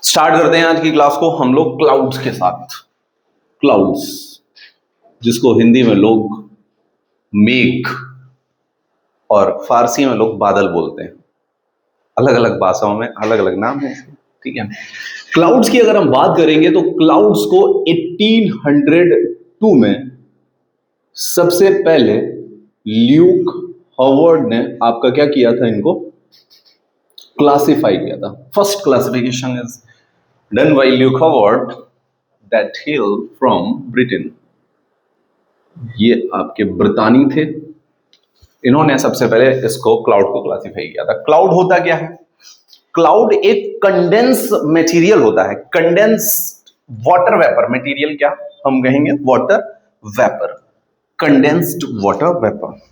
Start करते हैं आज की क्लास को हम लोग क्लाउड्स के साथ। क्लाउड्स, जिसको हिंदी में लोग मेघ और फारसी में लोग बादल बोलते हैं। अलग अलग भाषाओं में अलग अलग नाम है इसके, ठीक है। क्लाउड्स की अगर हम बात करेंगे तो क्लाउड्स को 1802 में सबसे पहले ल्यूक हॉवर्ड ने आपका क्या किया था, इनको क्लासिफाई किया था। First classification is done by Luke Howard that hello from Britain. ये आपके ब्रितानी थे, इन्होंने सबसे पहले इसको क्लाउड को क्लासिफाई किया था। क्लाउड होता क्या है? क्लाउड एक कंडेंस मटेरियल होता है, कंडेंस वाटर वेपर मटेरियल। क्या हम कहेंगे? Water vapour, condensed water vapour.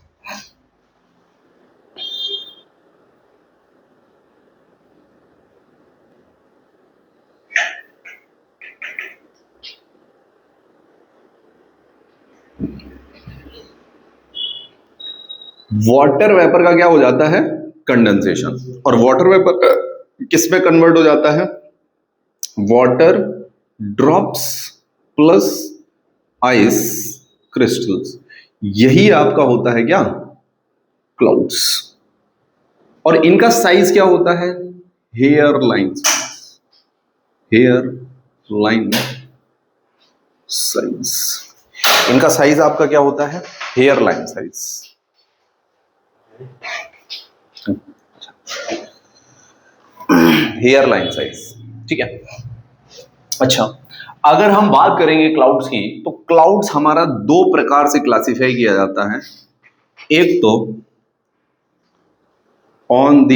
Water vapour का क्या हो जाता है? कंडेंसेशन। और वाटर वेपर किस में कन्वर्ट हो जाता है? Water drops plus ice crystals. यही आपका होता है क्या? क्लाउड्स। और इनका साइज क्या होता है? Hair line, hair line size. इनका साइज आपका क्या होता है? Hair line size. Hair line size, ठीक है। अच्छा, अगर हम बात करेंगे क्लाउड्स की, तो क्लाउड्स हमारा दो प्रकार से क्लासिफाई किया जाता है। एक तो on the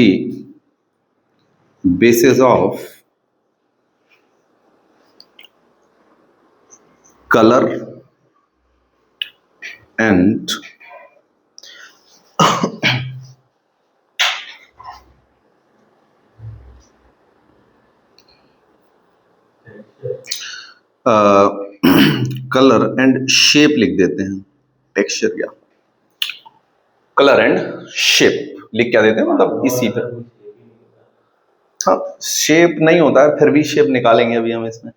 basis of colour and colour and shape लिख देते हैं। टेक्सचर क्या? कलर एंड शेप लिख क्या देते हैं, मतलब इसी पे। हाँ, शेप नहीं होता है, फिर भी शेप निकालेंगे अभी हम इसमें,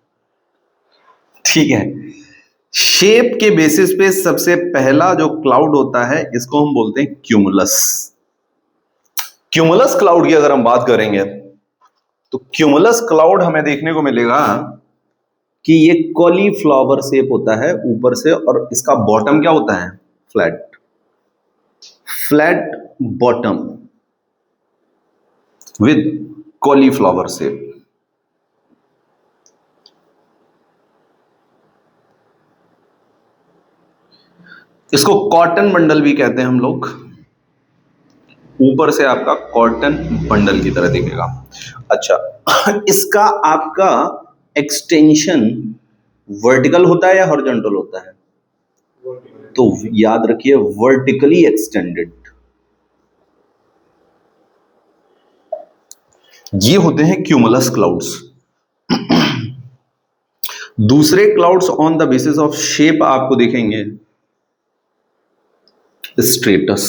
ठीक है। शेप के बेसिस पे सबसे पहला जो क्लाउड होता है, इसको हम बोलते हैं क्यूमुलस। क्यूमुलस क्लाउड की अगर हम बात करेंगे तो क्यूमुलस क्लाउड हमें देखने को मिलेगा कि ये कॉलीफ्लावर शेप होता है ऊपर से, और इसका बॉटम क्या होता है? Flat, flat bottom with cauliflower shape. इसको कॉटन बंडल भी कहते हैं हम लोग। ऊपर से आपका कॉटन बंडल की तरह दिखेगा। अच्छा, इसका आपका एक्सटेंशन वर्टिकल होता है या हॉरिजॉन्टल होता है? तो याद रखिए, वर्टिकली एक्सटेंडेड। ये होते हैं क्यूमुलस क्लाउड्स। दूसरे clouds on the basis of shape आपको दिखेंगे स्ट्रेटस।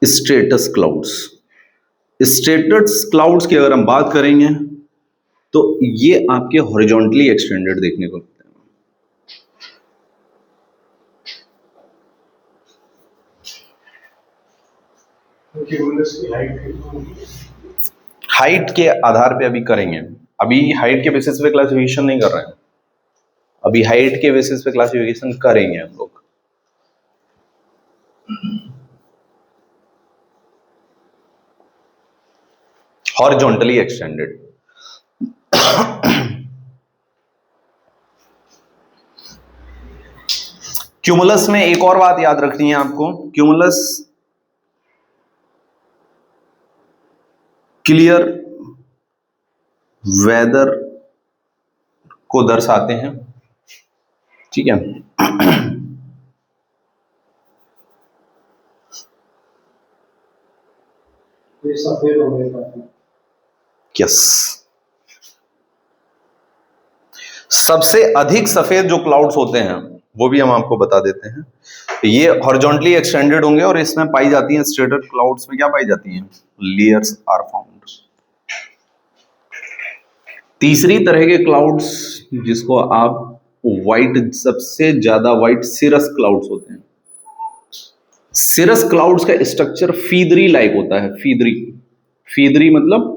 स्ट्रेटस क्लाउड्स, स्ट्रेटस क्लाउड्स की अगर हम बात करेंगे तो ये आपके हॉरिजॉन्टली एक्सटेंडेड देखने को मिलते हैं। हाइट के आधार पे अभी करेंगे, अभी हाइट के बेसिस पे क्लासिफिकेशन नहीं कर रहे हैं, अभी हाइट के बेसिस पे क्लासिफिकेशन करेंगे हम लोग। Horizontally extended. क्यूमुलस में एक और बात याद रखनी है आपको। क्यूमुलस क्लियर वेदर को दर्शाते हैं, ठीक है। सफेद हो गए, यस। सबसे अधिक सफेद जो क्लाउड्स होते हैं वो भी हम आपको बता देते हैं। ये हॉरिजॉन्टली एक्सटेंडेड होंगे और इसमें पाई जाती हैं स्ट्रेटर क्लाउड्स में क्या पाई जाती हैं, लेयर्स आर फाउंड। तीसरी तरह के क्लाउड्स जिसको आप व्हाइट, सबसे ज्यादा व्हाइट सिरस क्लाउड्स होते हैं। सिरस क्लाउड्स का स्ट्रक्चर फीदरी लाइक होता है। फीदरी, फीदरी मतलब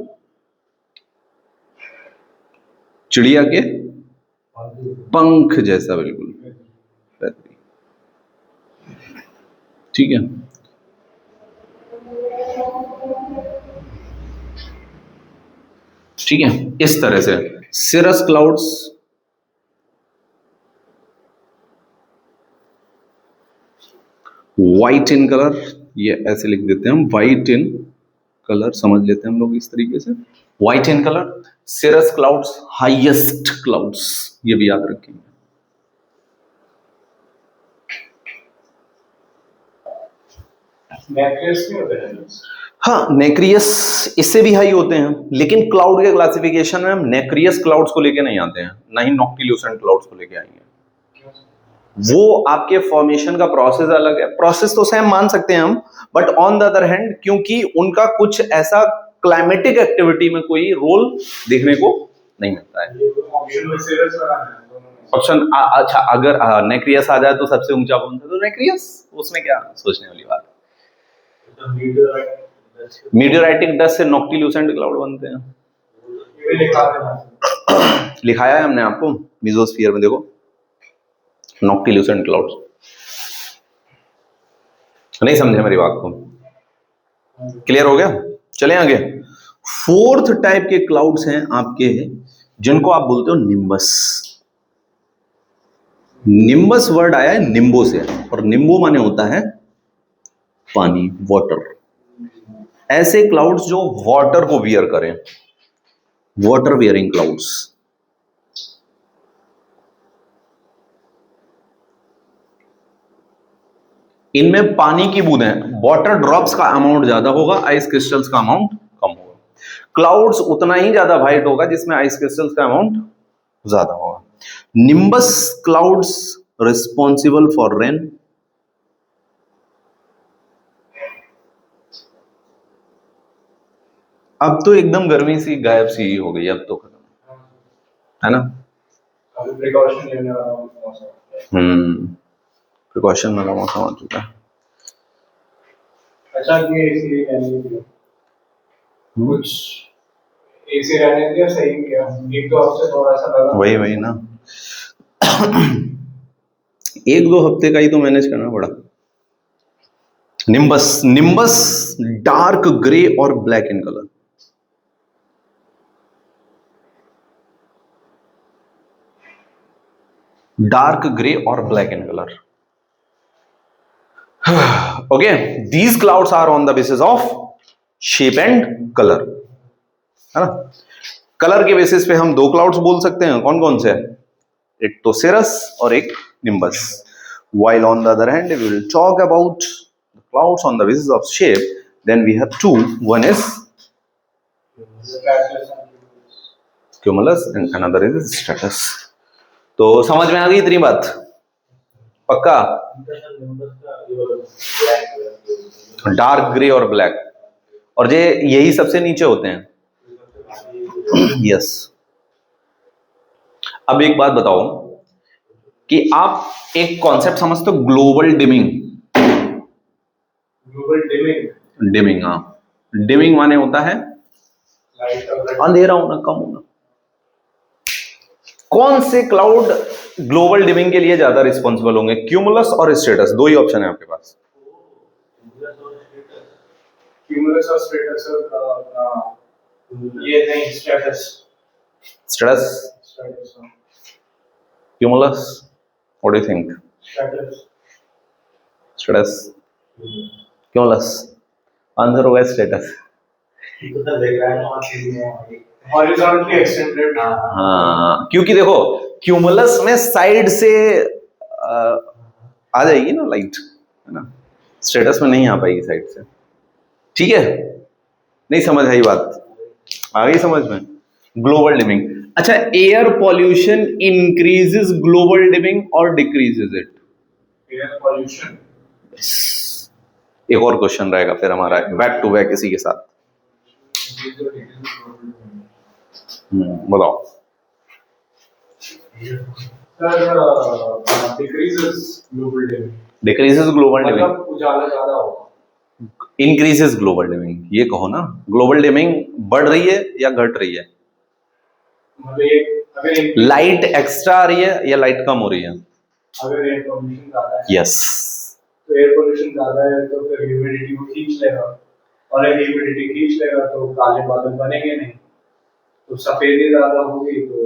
चिड़िया के पंख जैसा, बिल्कुल। ठीक है, ठीक है, इस तरह से सिरस क्लाउड्स व्हाइट इन कलर, ये ऐसे लिख देते हैं हम, व्हाइट इन कलर समझ लेते हैं हम लोग इस तरीके से, white in colour. Cirrus clouds highest clouds, ये भी याद रखेंगे। नेक्रियस नहीं होते हैं? हाँ, नेक्रियस इससे भी हाई होते हैं, लेकिन क्लाउड के क्लासिफिकेशन में हम नेक्रियस क्लाउड्स को लेके नहीं आते हैं, ना ही नॉक्टिल्यूसेंट क्लाउड्स को लेके आएंगे। वो आपके फॉर्मेशन का प्रोसेस अलग है। प्रोसेस तो सेम मान सकते हैं हम, but on the other hand क्योंकि उनका कुछ ऐसा क्लाइमेटिक एक्टिविटी में कोई रोल देखने को नहीं मिलता है। ऑप्शन अच्छा, अगर नेक्रियस आ जाए तो सबसे ऊंचा कौन सा, तो नेक्रियस, उसमें क्या सोचने वाली बात है। मीडियोराइटिक डस्ट से नॉक्टिल्यूसेंट क्लाउड बनते हैं, लिखाया है हमने आपको मेसोस्फीयर में, देखो नॉक्टिल्यूसेंट क्लाउड्स। नहीं समझे मेरी बात को? क्लियर हो गया? चलें आगे। फोर्थ टाइप के क्लाउड्स हैं आपके, जिनको आप बोलते हो निम्बस। निम्बस वर्ड आया है निम्बो से, और निम्बो माने होता है पानी, वाटर। ऐसे क्लाउड्स जो वाटर को वियर करें, वाटर वियरिंग क्लाउड्स। इनमें पानी की बूंदें, वाटर ड्रॉप्स का अमाउंट ज्यादा होगा, आइस क्रिस्टल्स का अमाउंट कम होगा। क्लाउड्स उतना ही ज्यादा वाइट होगा जिसमें आइस क्रिस्टल्स का अमाउंट ज्यादा होगा। Nimbus clouds responsible for rain. अब तो एकदम गर्मी सी गायब सी हो गई, अब तो खत्म है ना। प्रिकॉशन लेने वाला मौसम, प्रिकॉशन वाला मौसम आ चुका है। अच्छा, ये इसलिए कहने दिया कुछ ऐसे रहने दिया, सही किया। एक दो हफ्ते थोड़ा सा लगा, वही ना, एक दो हफ्ते का ही तो मैनेज करना पड़ा। निम्बस डार्क ग्रे और black in colour. Dark grey और black in colour. Okay, these clouds are on the basis of shape and colour, है ना। कलर के बेसिस पे हम दो क्लाउड्स बोल सकते हैं, कौन कौन से? एक तो सिरस और एक nimbus. While on the other hand, we will talk about the clouds on the basis of shape. Then we have two. One is cumulus and another is stratus. तो समझ में आ गई इतनी बात? पक्का? डार्क ग्रे और ब्लैक, और ये यही सबसे नीचे होते हैं। यस। अब एक बात बताओ कि आप एक कॉन्सेप्ट समझते हो, global dimming. Global dimming, dimming, हाँ, डिमिंग माने होता है अंधेरा होना, कम होना। कौन से क्लाउड ग्लोबल डिमिंग के लिए ज्यादा रिस्पॉन्सिबल होंगे? क्यूमुलस और स्ट्रेटस, दो ही ऑप्शन है आपके पास। क्यूमुलस और स्ट्रेटस, ये नहीं, stratus. Stratus, cumulus, what do you think? Stratus, cumulus. Answer होगा स्ट्रेटस। Horizontally extended. हाँ, क्योंकि देखो क्यूमुलस में साइड से आ जाएगी ना लाइट, है ना। स्ट्रेटस में नहीं आ पाएगी साइड से। ठीक है, नहीं समझ आई बात? आ गई समझ में? Global dimming. अच्छा, air pollution increases global dimming और डिक्रीजेस इट? Air pollution. एक और क्वेश्चन रहेगा फिर हमारा बैक टू बैक इसी के साथ। बताओ sir decreases global warming, decreases global warming, मतलब उजाला ज्यादा होगा। इंक्रीजेस ग्लोबल वार्मिंग, ये कहो ना। ग्लोबल वार्मिंग बढ़ रही है या घट रही है? मतलब ये अगर लाइट एक्स्ट्रा आ रही है या लाइट कम हो रही है? अगर एयर पॉल्यूशन ज्यादा है, यस, तो एयर पोल्यूशन ज्यादा है तो फिर ह्यूमिडिटी को खींच लेगा, और अगर ह्यूमिडिटी खींच लेगा तो काले बादल बनेंगे नहीं, तो सफेदी ज्यादा होगी तो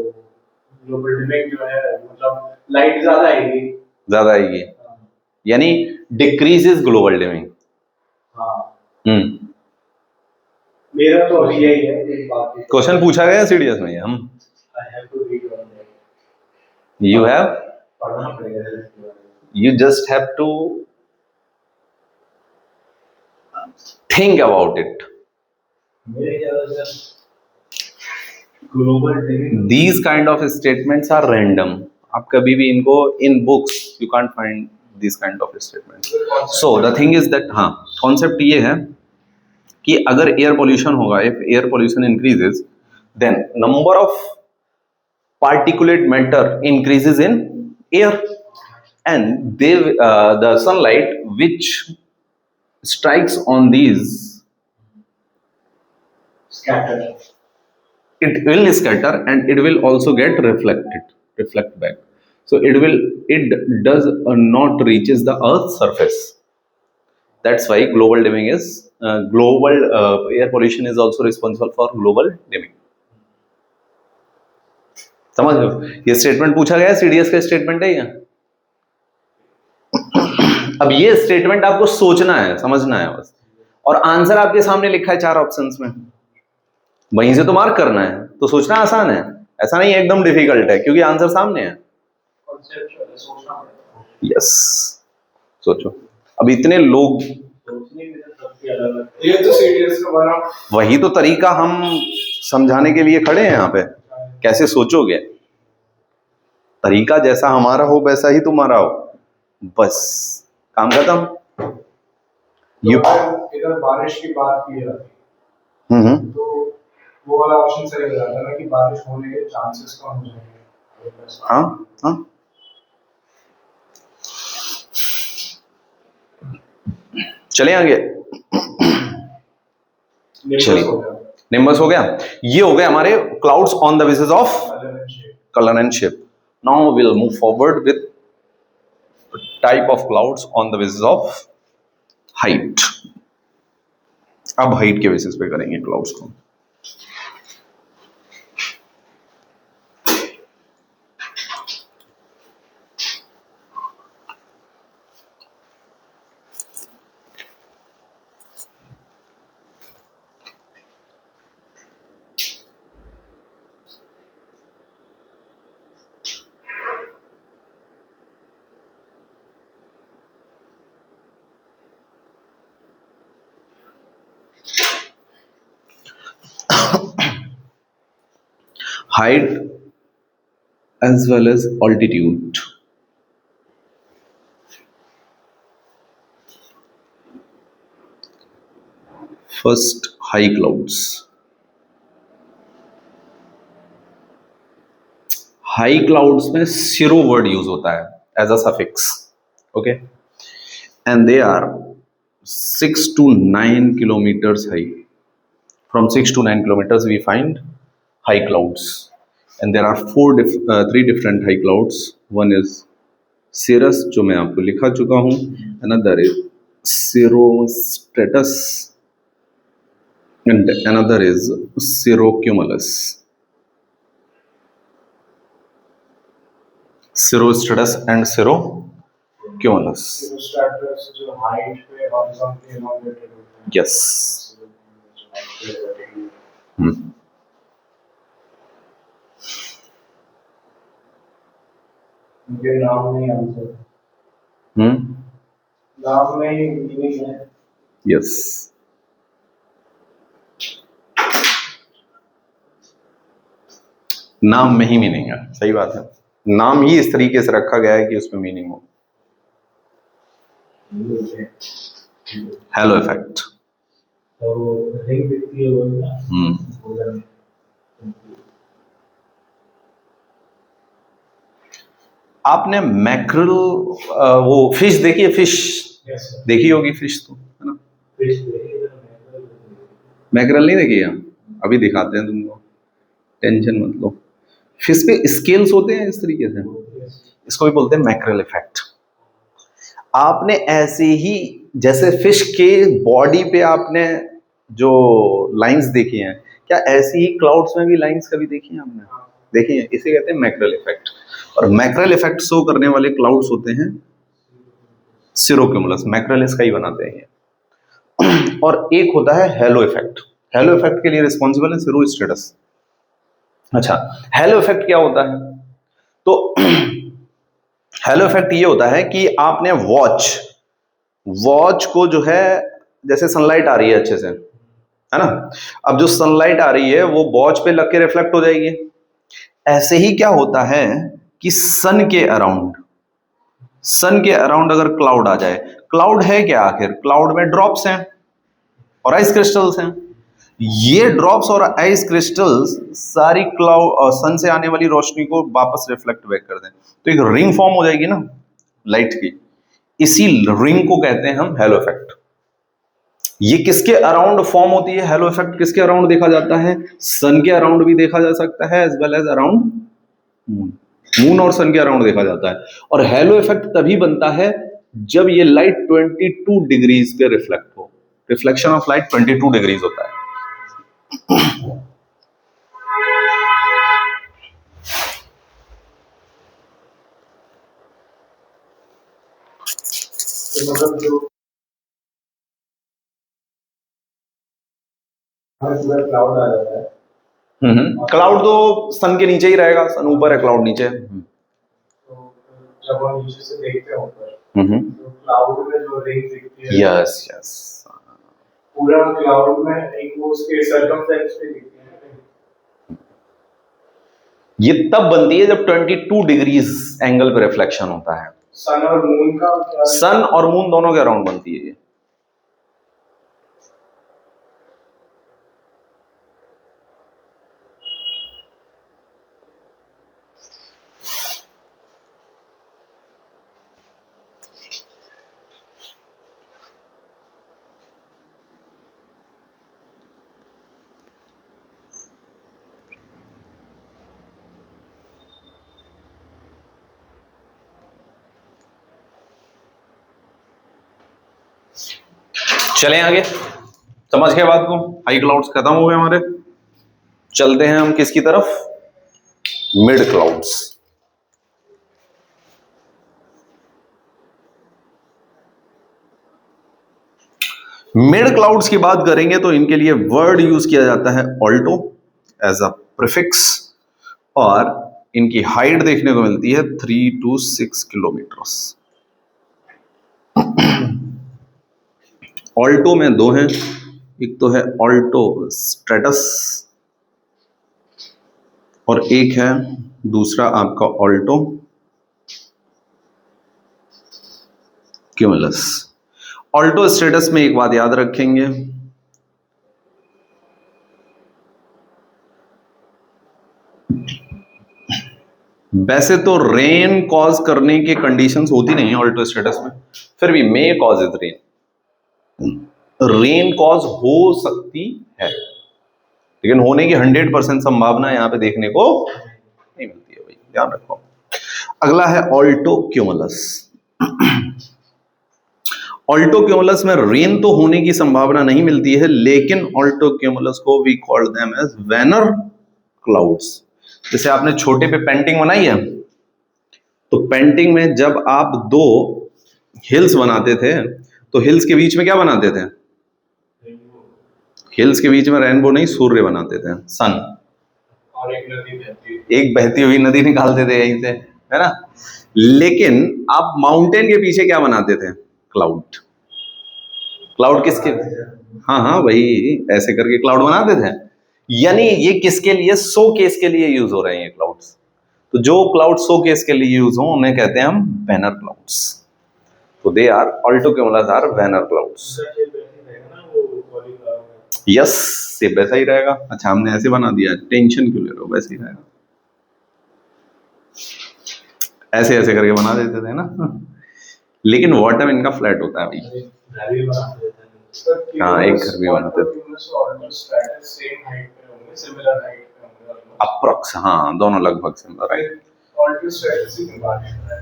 ग्लोबल वार्मिंग जो है मतलब लाइट ज्यादा आएगी। हाँ। यानी डिक्रीजेस ग्लोबल वार्मिंग। हाँ, हम्म, मेरा तो अभी यही है एक बात। क्वेश्चन पूछा गया सीडीएस में हम। I have to read on that. You have, पढ़ना पड़ेगा इसके बारे में। you just have to think about it. मेरे ख्याल से global warming, These kind of statements are random. आप कभी भी इनको in books you can't find these kind of statements. So the thing is that हाँ, concept ये है कि अगर air pollution होगा, if air pollution increases, then number of particulate matter increases in air, and they the sunlight which strikes on these, scatter, it will scatter and it will also get reflect back. So it does not reaches the earth's surface. That's why global warming is global air pollution is also responsible for global warming. समझ लो, ये statement पूछा गया है, CDS का statement है ये। अब ये स्टेटमेंट आपको सोचना है, समझना है बस, और आंसर आपके सामने लिखा है 4 ऑप्शंस में, वहीं से तो मार्क करना है। तो सोचना आसान है, ऐसा नहीं है एकदम डिफिकल्ट है, क्योंकि आंसर सामने है। कॉन्सेप्चुअल है, सोचना पड़ेगा। यस, सोचो। अब इतने लोग, सोचने के सबसे अलग, ये तो सीडीएस का बना, वही तो तरीका हम समझाने के लिए खड़े हैं यहाँ पे। कैसे सोचोगे, तरीका जैसा हमारा हो वैसा ही तुम्हारा हो, बस काम खत्म। यू इधर बारिश की बात की जाती, तो वो वाला ऑप्शन सही हो जाता है ना कि बारिश होने के चांसेस कम हो जाएंगे। हाँ हाँ, चले आगे। चलिए, निम्बस हो गया, ये हो गए हमारे clouds on the basis of colour and shape. Now will move forward with type of clouds on the basis of height. अब हाइट के बेसिस पे करेंगे क्लाउड्स को। Height as well as altitude. First, high clouds. High clouds में cirro word use होता है as a suffix, okay, and they are 6 to 9 kilometers high. From 6 to 9 kilometers we find high clouds, and there are 3 different high clouds. One is cirrus, जो मैं आपको लिखा चुका हूँ, another is cirrostratus, and another is cirrocumulus. Cirrostratus and cirrocumulus. Cirrostratus जो height पे horizontally elongated होते हैं। Yes. उनके नाम में आंसर, नाम में ही मीनिंग है। Yes. नाम में ही मीनिंग है, सही बात है। नाम ही इस तरीके से रखा गया है कि उसमें मीनिंग हो। Hello effect. तो रिंग दिखती है वो ना, आपने मैक्रल वो फिश देखी है? फिश देखी होगी, फिश तो है ना। मैक्रल नहीं देखी है? अभी दिखाते हैं तुमको, टेंशन मत लो। फिश पे स्केल्स होते हैं इस तरीके से, इसको भी बोलते हैं मैक्रल इफेक्ट। आपने ऐसे ही जैसे फिश के बॉडी पे आपने जो लाइंस देखी हैं, क्या ऐसी ही क्लाउड्स में भी लाइंस कभी देखी हैं आपने? देखी हैं, इसे कहते हैं मैक्रल इफेक्ट। और मैक्रल इफेक्ट शो करने वाले क्लाउड्स होते हैं सिरोक्यूमुलस, मैक्रल इसका ही बनाते हैं। और एक होता है हेलो इफेक्ट। हेलो इफेक्ट के लिए रिस्पॉन्सिबल है सिरोस्ट्रेटस। अच्छा, हेलो इफेक्ट क्या होता है? तो हेलो इफेक्ट ये होता है कि आपने वॉच को जो है, जैसे सनलाइट आ रही है अच्छे से, है ना, अब जो सनलाइट आ रही है वो वॉच पे लग के रिफ्लेक्ट हो जाएगी। ऐसे ही क्या होता है कि सन के अराउंड अगर क्लाउड आ जाए, क्लाउड है क्या आखिर? क्लाउड में ड्रॉप्स हैं और आइस क्रिस्टल्स हैं। ये ड्रॉप्स और आइस क्रिस्टल्स सारी क्लाउड सन से आने वाली रोशनी को वापस रिफ्लेक्ट बैक कर दें, तो एक रिंग फॉर्म हो जाएगी ना लाइट की। इसी रिंग को कहते हैं हम हेलो इफेक्ट। ये किसके अराउंड फॉर्म होती है? हेलो इफेक्ट किसके अराउंड देखा जाता है? सन के अराउंड भी देखा जा सकता है, as well as around moon और सन के अराउंड देखा जाता है। और हेलो इफेक्ट तभी बनता है जब ये लाइट 22 डिग्रीज पे रिफ्लेक्ट हो। रिफ्लेक्शन ऑफ लाइट 22 डिग्रीज होता है। तो मतलब जो पूरा क्लाउड आ जाता है, क्लाउड तो सन के नीचे ही रहेगा, सन ऊपर है, क्लाउड नीचे है। तो जब हम नीचे से देखते हैं ऊपर, तो क्लाउड में जो रिंग दिखती है, यस यस, पूरा क्लाउड में एक वो उसके सर्कमफ्लेक्स पे दिखती है ना। ये तब बनती है जब 22 डिग्रीज एंगल पे रिफ्लेक्शन होता है। सन और मून का क्या? सन और मून दोनों के अराउंड बनती है ये। चलें आगे, समझ गए बात को? हाई क्लाउड्स खत्म हो गए हमारे, चलते हैं हम किसकी तरफ? Mid clouds. मिड क्लाउड्स की बात करेंगे तो इनके लिए वर्ड यूज किया जाता है ऑल्टो एज अ प्रीफिक्स, और इनकी हाइट देखने को मिलती है 3 to 6 किलोमीटर्स। ऑल्टो में दो हैं, एक तो है ऑल्टो स्ट्रेटस और एक है दूसरा आपका ऑल्टो क्यूमुलस। ऑल्टो स्ट्रेटस में एक बात याद रखेंगे, वैसे तो रेन कॉज करने की कंडीशंस होती नहीं है ऑल्टो स्ट्रेटस में, फिर भी may cause is rain cause हो सकती है, लेकिन होने की 100% संभावना यहां पे देखने को नहीं मिलती है भाई, ध्यान रखो। अगला है ऑल्टो क्यूमुलस। ऑल्टो क्यूमुलस में रेन तो होने की संभावना नहीं मिलती है, लेकिन ऑल्टो क्यूमुलस को we call them as banner clouds. जैसे आपने छोटे पे पेंटिंग बनाई है, तो पेंटिंग में जब आप दो हिल्स बनाते थे, तो हिल्स के बीच में क्या बनाते थे? हिल्स के बीच में रेनबो नहीं, सूर्य बनाते थे, सन, और एक नदी बहती, एक बहती हुई नदी निकालते थे यहीं से, है ना। लेकिन आप माउंटेन के पीछे क्या बनाते थे? क्लाउड। क्लाउड किसके? हाँ हाँ, वही ऐसे करके क्लाउड बनाते थे। यानी ये किसके लिए? शो केस के लिए यूज हो रहे हैं ये क्लाउड्स। तो जो क्लाउड शो केस के लिए यूज हो उन्हें कहते हैं हम बैनर क्लाउड्स। तो they are alto cumulus are banner clouds. उसका shape वैसे ही रहेगा ना, वो cauliflower का। यस, से वैसा ही रहेगा। अच्छा हमने ऐसे बना दिया, टेंशन क्यों ले रहे हो, वैसे ही रहेगा। ऐसे ऐसे करके बना देते थे ना। लेकिन बॉटम इनका फ्लैट होता है भाई। अरे, घर भी बना देते हैं। Sir, हाँ, एक cumulus घर भी बनाते थे। और cumulus और altostratus same height पे होंगे, similar height पे होंगे almost। अप्रॉक्स, हाँ दोनों लगभग सिमिलर है। फिर altostratus ही निकालना है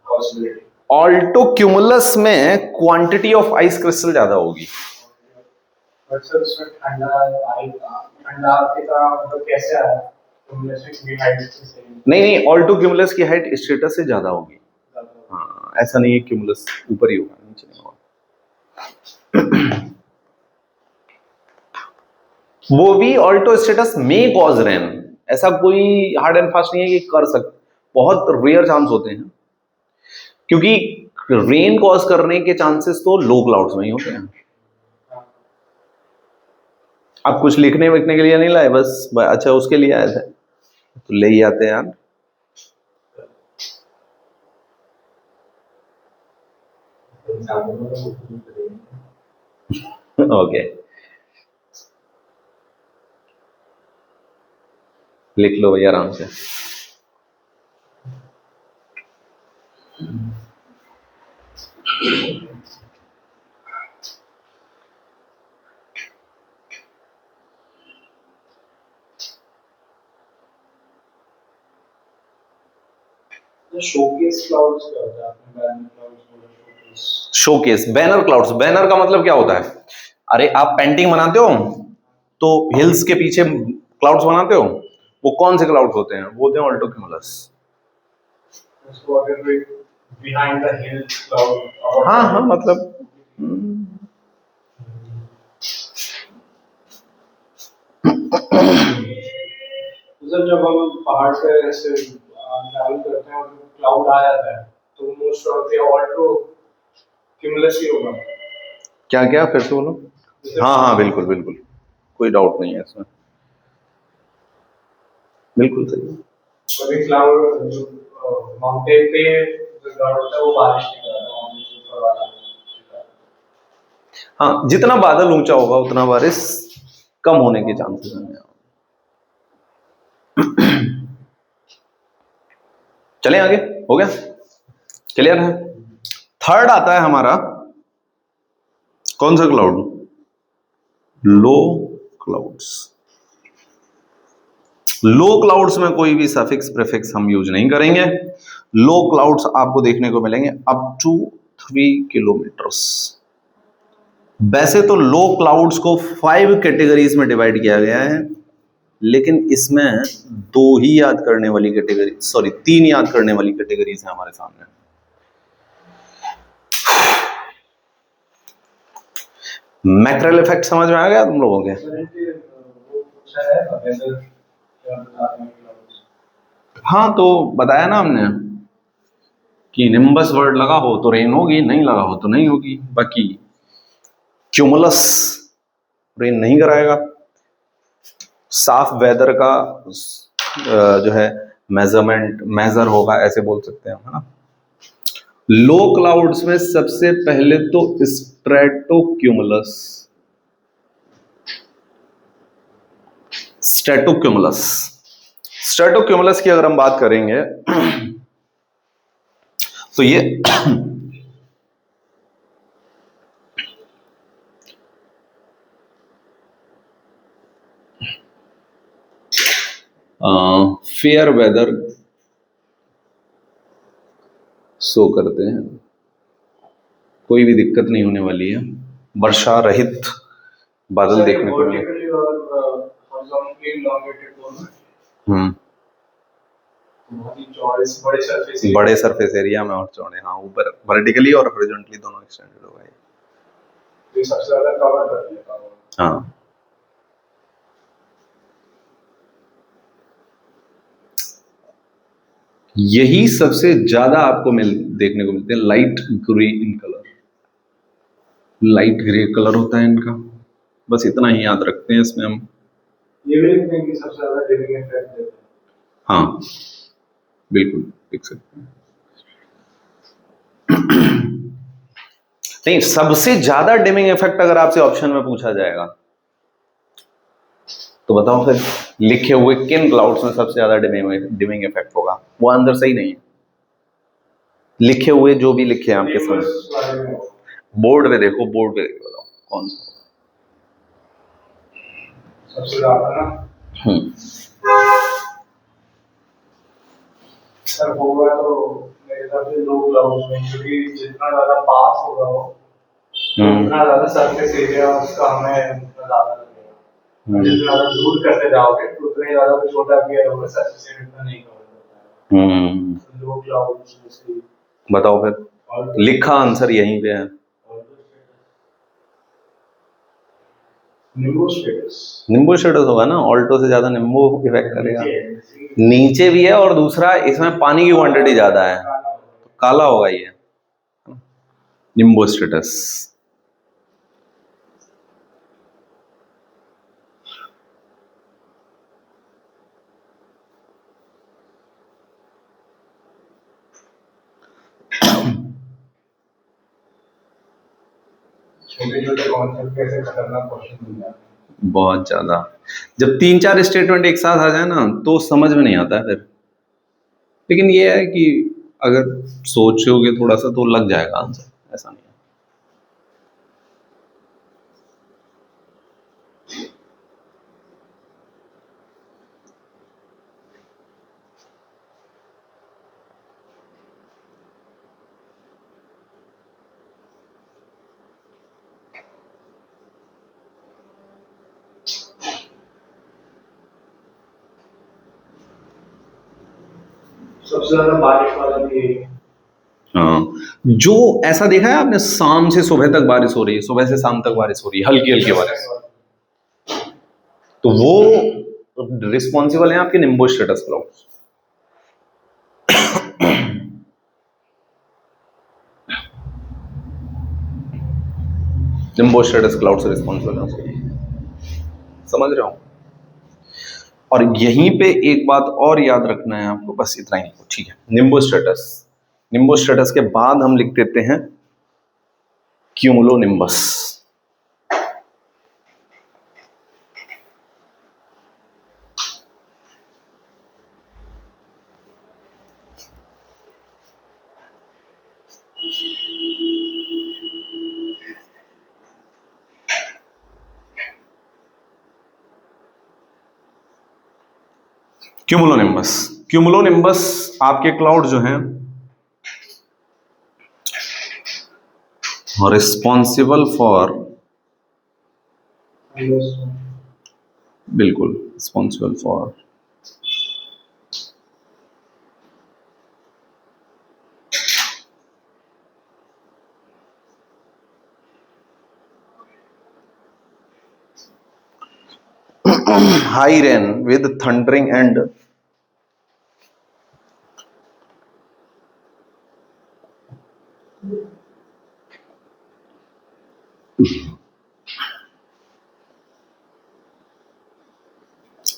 possibility। ऑल्टो क्यूमुलस में क्वांटिटी ऑफ आइस क्रिस्टल ज्यादा होगी। बट सर उसमें ठंडा के तरह मतलब कैसे आया, cumulus की height से same नहीं नहीं, ऑल्टो क्यूमुलस की हाइट स्ट्रेटस से ज्यादा होगी। ज्यादा। हाँ, ऐसा नहीं है क्यूमुलस ऊपर ही होगा, नीचे नहीं होगा। वो भी ऑल्टो स्टेटस में कॉज रेन, ऐसा कोई हार्ड एंड फास्ट नहीं है कि कर सकते, बहुत रेयर चांस होते हैं, क्योंकि रेन कॉज करने के चांसेस तो लो क्लाउड्स में ही होते हैं। आप कुछ लिखने विखने के लिए नहीं लाए, बस अच्छा उसके लिए आए थे तो ले ही आते हैं यार। ओके, लिख लो भैया आराम से। शोकेस क्लाउड्स क्या होता है, आपने बैनर क्लाउड्स बोला, showcase. Showcase, banner clouds, banner का मतलब क्या होता है? अरे आप पेंटिंग बनाते हो तो हिल्स के पीछे क्लाउड्स बनाते हो, वो कौन से क्लाउड्स होते हैं? वो होते हैं ऑल्टो क्यूमुलस। उसको अगर कोई बिहाइंड द हिल क्लाउड। हाँ हाँ, मतलब सर जब हम पहाड़ पे ऐसे ट्रैवल करते हैं और क्लाउड आ जाता है तो most of the altocumulus ही होगा। क्या क्या, फिर से बोलो। हाँ हाँ, बिल्कुल बिल्कुल, कोई डाउट नहीं है इसमें, बिल्कुल सही है। कभी क्लाउड जो माउंटेन पे जो क्लाउड होता है वो बारिश नहीं कर रहा है। हाँ, जितना बादल ऊंचा होगा उतना बारिश कम होने के चांसेस हैं। चलें आगे, हो गया, क्लियर है। थर्ड आता है हमारा कौन सा क्लाउड? लो क्लाउड्स। लो क्लाउड्स में कोई भी सफिक्स प्रीफिक्स हम यूज नहीं करेंगे। लो क्लाउड्स आपको देखने को मिलेंगे अप टू 3 किलोमीटर्स। वैसे तो लो क्लाउड्स को 5 कैटेगरीज में डिवाइड किया गया है, लेकिन इसमें 2 ही याद करने वाली कैटेगरी, सॉरी 3 याद करने वाली कैटेगरीज है हमारे सामने। मैक्रेल इफेक्ट समझ में आ गया तुम लोगों के? हाँ, तो बताया ना हमने कि निम्बस वर्ड लगा हो तो रेन होगी, नहीं लगा हो तो नहीं होगी। बाकी क्यूमुलस रेन नहीं कराएगा। साफ वेदर का जो है मेजर होगा, ऐसे बोल सकते हैं, है ना। लो क्लाउड्स में सबसे पहले तो स्ट्रेटोक्यूमुलस, स्ट्रेटोक्यूमुलस स्ट्रेटोक्यूमुलस की अगर हम बात करेंगे तो ये फेयर वेदर शो करते हैं, कोई भी दिक्कत नहीं होने वाली है, वर्षा रहित बादल देखने को मिले। बड़े सरफेस एरिया में और चौड़े, हाँ, ऊपर वर्टिकली और हॉरिजॉन्टली दोनों एक्सटेंडेड हो गए। ये सबसे ज्यादा कवर कर लेता हूँ। हाँ, यही सबसे ज्यादा आपको देखने को मिलते हैं, light grey in colour. Light grey colour होता है इनका, बस इतना ही याद रखते हैं इसमें हम। ये भी लिखते हैं कि सबसे ज्यादा डिमिंग इफेक्ट देते हैं। हाँ, बिल्कुल लिख सकते हैं। नहीं, सबसे ज्यादा डिमिंग इफेक्ट अगर आपसे ऑप्शन में पूछा जाएगा तो बताओ फिर, लिखे हुए किन क्लाउड्स में सबसे ज्यादा डिमिंग इफेक्ट होगा? वो आंसर सही नहीं है। लिखे हुए जो भी लिखे हैं आपके सामने, बोर्ड पे देखो, बोर्ड पे देखो, बताओ कौन सा सबसे ज्यादा ना सर होगा तो मेरे हिसाब से लो क्लाउड में, क्योंकि जितना ज्यादा पास होगा वो उतना ज्यादा सरफेस एरिया उसका हमें उतना ज्यादा लगेगा। जितना ज्यादा दूर करते जाओगे तो उतना ही ज्यादा छोटा भी होगा, सरफेस एरिया उतना नहीं कवर होता है। लो क्लाउड जैसे, बताओ फिर, लिखा आंसर यहीं पे है। निम्बू स्टेटस होगा ना, ऑल्टो से ज्यादा निम्बू इफेक्ट करेगा। नीचे भी है और दूसरा इसमें पानी की क्वांटिटी ज्यादा है, तो काला होगा ये निम्बू स्टेटस। छोटे छोटे कॉन्सेप्ट कैसे खतरनाक क्वेश्चन मिल जाते हैं। बहुत ज्यादा, जब 3-4 स्टेटमेंट एक साथ आ जाए ना तो समझ में नहीं आता है फिर। लेकिन ये है कि अगर सोचोगे थोड़ा सा तो लग जाएगा आंसर, ऐसा नहीं है। सबसे ज्यादा बारिश वाला भी यही है। हाँ, जो ऐसा देखा है आपने, शाम से सुबह तक बारिश हो रही है, सुबह से शाम तक बारिश हो रही है, हल्की हल्की बारिश, तो वो रिस्पॉन्सिबल है आपके Nimbo status cloud. Nimbo status cloud से रिस्पॉन्सिबल है, समझ रहे हो? और यहीं पे एक बात और याद रखना है आपको, बस इतना ही, ठीक है? निम्बो स्टेटस, निम्बो स्टेटस के बाद हम लिख देते हैं क्यूमुलो निम्बस। क्यूमुलोनिम्बस, क्यूमुलोनिम्बस आपके क्लाउड जो हैं रिस्पॉन्सिबल फॉर, बिल्कुल responsible for high rain with thundering and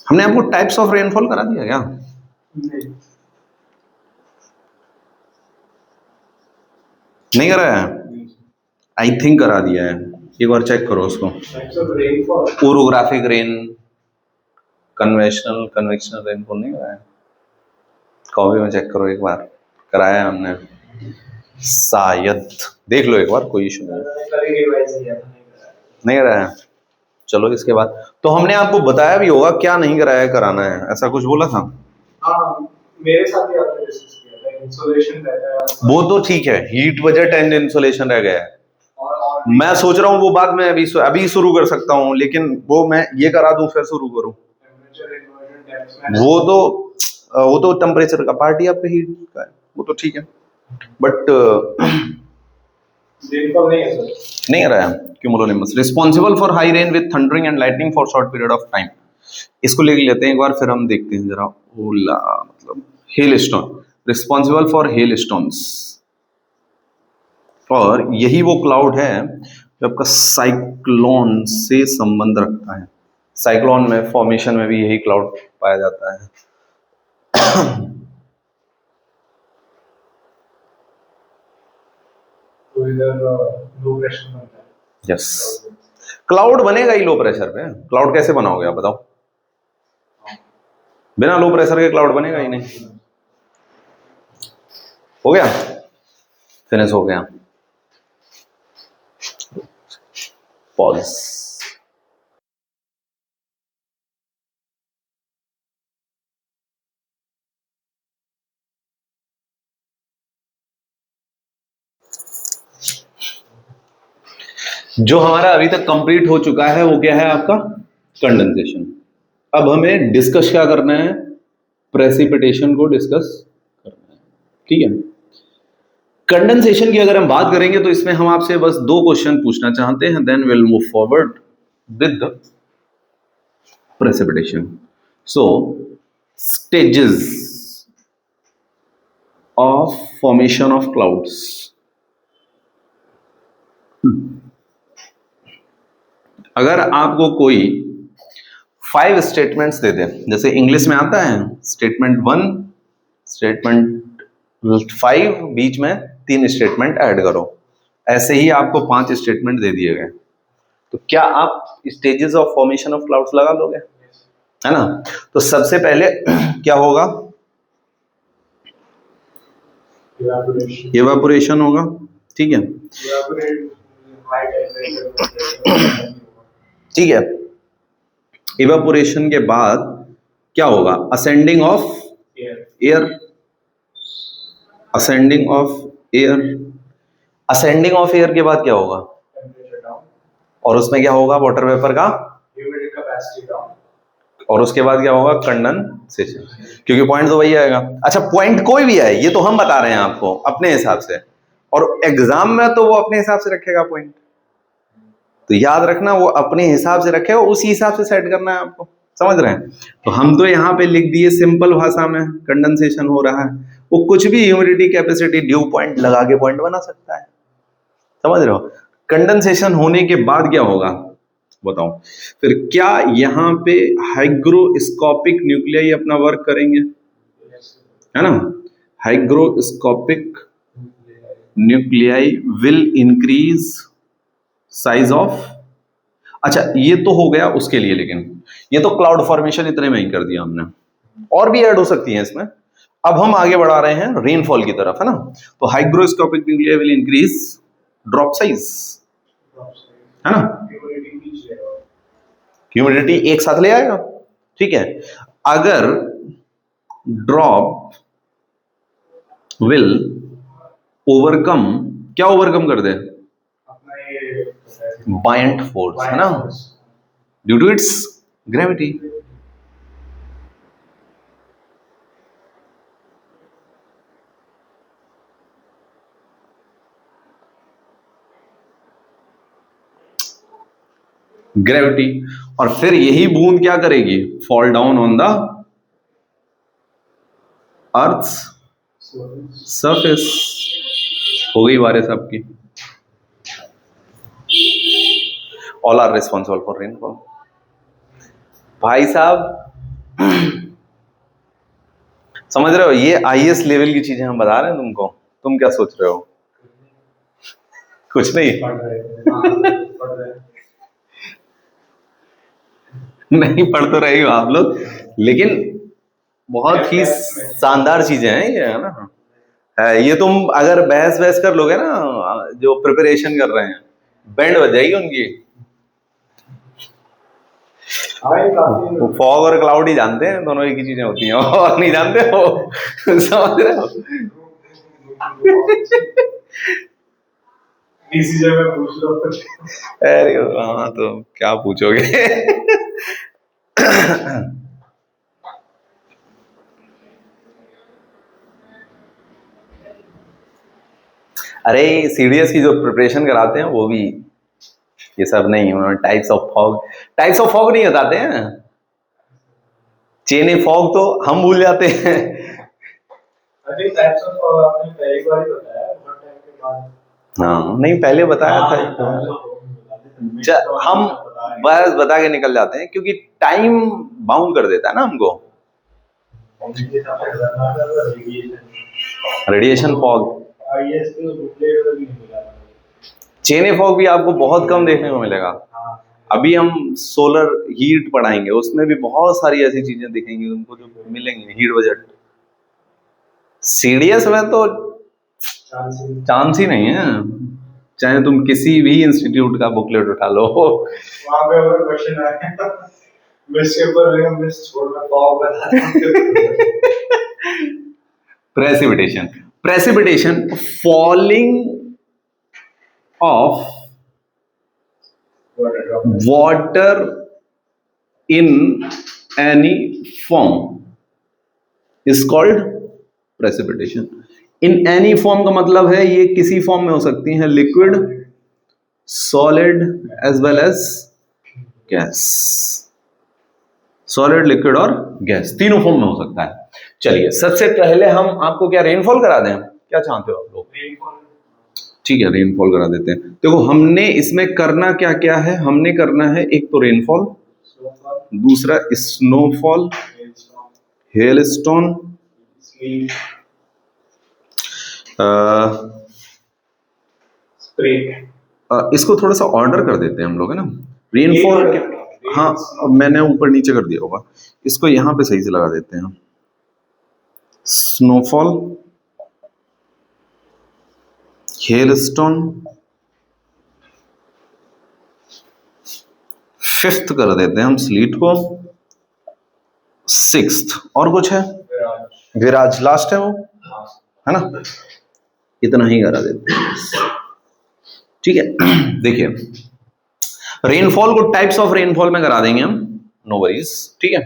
हमने आपको टाइप्स ऑफ रेनफॉल करा दिया क्या? नहीं कराया है? आई थिंक करा दिया है, एक बार चेक करो उसको। Orographic rain, conventional convectional rainfall नहीं कराया? कॉपी में चेक करो एक बार, कराया है हमने शायद, देख लो एक बार, कोई इशू नहीं। नहीं कराया है? चलो इसके बाद तो हमने आपको बताया भी होगा क्या नहीं कराया है, कराना है, ऐसा कुछ बोला था। हाँ, मेरे साथ भी आपने डिस्कस किया था, इंसुलेशन रहता है। वो तो ठीक है, हीट बजट एंड इंसुलेशन रह गया है। मैं सोच रहा हूँ वो बात मैं अभी शुरू कर सकता हूँ, लेकिन वो मैं ये करा दूं फिर शुरू करूँ, वो तो टेम्परेचर का पार्ट ही आपके हीट का है, वो तो ठीक है, बट नहीं रहा है। Cumulonimbus responsible for high rain with thundering and lightning for short period of time. इसको लेके लेते हैं एक बार, फिर हम देखते हैं जरा। ओला मतलब hello stone, responsible for hail stones, और यही वो क्लाउड है जो आपका साइक्लोन से संबंध रखता है। साइक्लोन में फॉर्मेशन में भी यही क्लाउड पाया जाता है। इधर लो प्रेशर बनता है। यस, क्लाउड बनेगा ही लो प्रेशर पे। क्लाउड कैसे बनाओगे आप बताओ? बिना लो प्रेशर के क्लाउड बनेगा ही नहीं। हो गया, फिनिश हो गया। पॉज। जो हमारा अभी तक कंप्लीट हो चुका है वो क्या है आपका? कंडेंसेशन। अब हमें डिस्कस क्या करना है? प्रेसिपिटेशन को डिस्कस करना है, ठीक है। कंडेंसेशन की अगर हम बात करेंगे तो इसमें हम आपसे बस 2 क्वेश्चन पूछना चाहते हैं, then will move forward with the precipitation. So stages of formation of clouds. अगर आपको कोई 5 स्टेटमेंट्स दे दे, जैसे इंग्लिश में आता है स्टेटमेंट 1, स्टेटमेंट 5, बीच में 3 स्टेटमेंट ऐड करो, ऐसे ही आपको 5 स्टेटमेंट दे दिए गए, तो क्या आप stages of formation of clouds लगा लोगे? है ना। तो सबसे पहले क्या होगा? इवेपोरेशन होगा, ठीक है। ठीक है, इवेपोरेशन के बाद क्या होगा? Ascending of air. Ascending of air. Ascending of air के बाद क्या होगा? और उसमें क्या होगा? वाटर वेपर का और उसके बाद क्या होगा? कंडेंसेशन, क्योंकि पॉइंट तो वही आएगा। अच्छा, पॉइंट कोई भी आए, ये तो हम बता रहे हैं आपको अपने हिसाब से, और एग्जाम में तो वो अपने हिसाब से रखेगा पॉइंट, तो याद रखना वो अपने हिसाब से रखेगा, उसी हिसाब से सेट करना है आपको, समझ रहे हैं। तो हम तो यहाँ पे लिख दिए सिंपल भाषा में कंडेंसेशन हो रहा है, वो कुछ भी ह्यूमिडिटी, कैपेसिटी, ड्यू पॉइंट लगा के पॉइंट बना सकता है, समझ रहे हो। कंडेंसेशन होने के बाद क्या होगा बताओ? फिर क्या यहाँ पे हाइग्रोस्कोपिक न्यूक्लियाई अपना वर्क करेंगे, है ना। Hygroscopic nuclei will increase size of. अच्छा, ये तो हो गया उसके लिए, लेकिन ये तो क्लाउड फॉर्मेशन इतने में ही कर दिया हमने, और भी ऐड हो सकती है इसमें। अब हम आगे बढ़ा रहे हैं रेनफॉल की तरफ, है ना। तो hygroscopic nuclei will increase drop size, है ना। ह्यूमिडिटी एक साथ ले आएगा, ठीक है। अगर ड्रॉप विल ओवरकम, क्या ओवरकम कर दे? बायंट फोर्स, है ना, due to its gravity. Gravity, और फिर यही बूंद क्या करेगी? Fall down on the earth surface. हो गई बारिश आपकी। All are responsible for rainfall. भाई साहब समझ रहे हो, ये आईएएस लेवल की चीजें हम बता रहे हैं तुमको, तुम क्या सोच रहे हो? कुछ नहीं नहीं पढ़ तो रहे हो आप लोग, लेकिन बहुत ही शानदार चीजें हैं ये, है ना। है, ये तुम अगर बहस बहस कर लोगे ना, जो प्रिपरेशन कर रहे हैं, बैंड बज जाएगी उनकी। फॉग और क्लाउड ही जानते हैं, दोनों एक ही चीजें होती हैं, और नहीं जानते हो समझ रहे हो। इसी जगह पूछ लो। अरे हाँ, तो क्या पूछोगे अरे सीडीएस की जो प्रिपरेशन कराते हैं वो भी ये सब नहीं, उन्होंने टाइप्स ऑफ फॉग नहीं बताते हैं। चेन फॉग तो हम भूल जाते हैं। अरे टाइप्स ऑफ फॉग आपने पहली बार ही बताया, बहुत टाइम के बाद। हाँ नहीं, पहले बताया था। हम बस बता के निकल जाते हैं, क्योंकि टाइम बाउंड कर देता है ना हमको। रेडिएशन फॉग चेने फॉग भी आपको बहुत कम देखने को मिलेगा। हाँ अभी हम सोलर हीट पढ़ाएंगे, उसमें भी बहुत सारी ऐसी चीजें दिखेंगी तुमको जो मिलेंगी हीट बजट। सीडीएस में तो चांस ही नहीं है, चाहे तुम किसी भी इंस्टीट्यूट का बुकलेट उठा लो। वहां पे अगर क्वेश्चन आया मिस के ऊपर मिस छोड़ना फॉग बता precipitation, precipitation falling of water in any form is called precipitation। in any form का मतलब है ये किसी फॉर्म में हो सकती है, liquid, solid as well as gas. Solid, liquid और गैस तीनों फॉर्म में हो सकता है। चलिए सबसे पहले हम आपको क्या रेनफॉल करा दें, क्या चाहते हो आप लोग? ठीक है, रेनफॉल करा देते हैं। देखो हमने इसमें करना क्या क्या है, हमने करना है एक तो रेनफॉल, दूसरा स्नोफॉल, हेलस्टोन, इसको थोड़ा सा ऑर्डर कर देते हैं हम लोग, है ना। रेनफॉल के, हाँ मैंने ऊपर नीचे कर दिया होगा, इसको यहां पे सही से लगा देते हैं। स्नोफॉल, हेलस्टोन, फिफ्थ कर देते हैं हम स्लीट को, सिक्स्थ और कुछ है, विराज लास्ट है वो, है ना। इतना ही करा देते हैं, ठीक है। देखिए रेनफॉल को टाइप्स ऑफ रेनफॉल में करा देंगे हम, नो वरीज, ठीक है।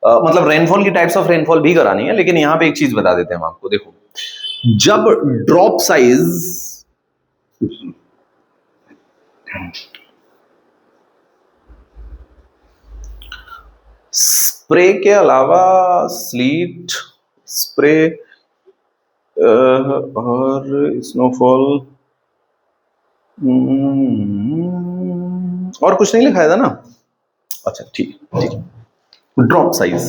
मतलब रेनफॉल की टाइप्स ऑफ रेनफॉल भी करानी है, लेकिन यहां पे एक चीज बता देते हैं हम आपको। देखो जब ड्रॉप साइज स्प्रे के अलावा स्लीट, स्प्रे और स्नोफॉल और कुछ नहीं लिखा था ना। अच्छा ठीक ठीक। ड्रॉप साइज,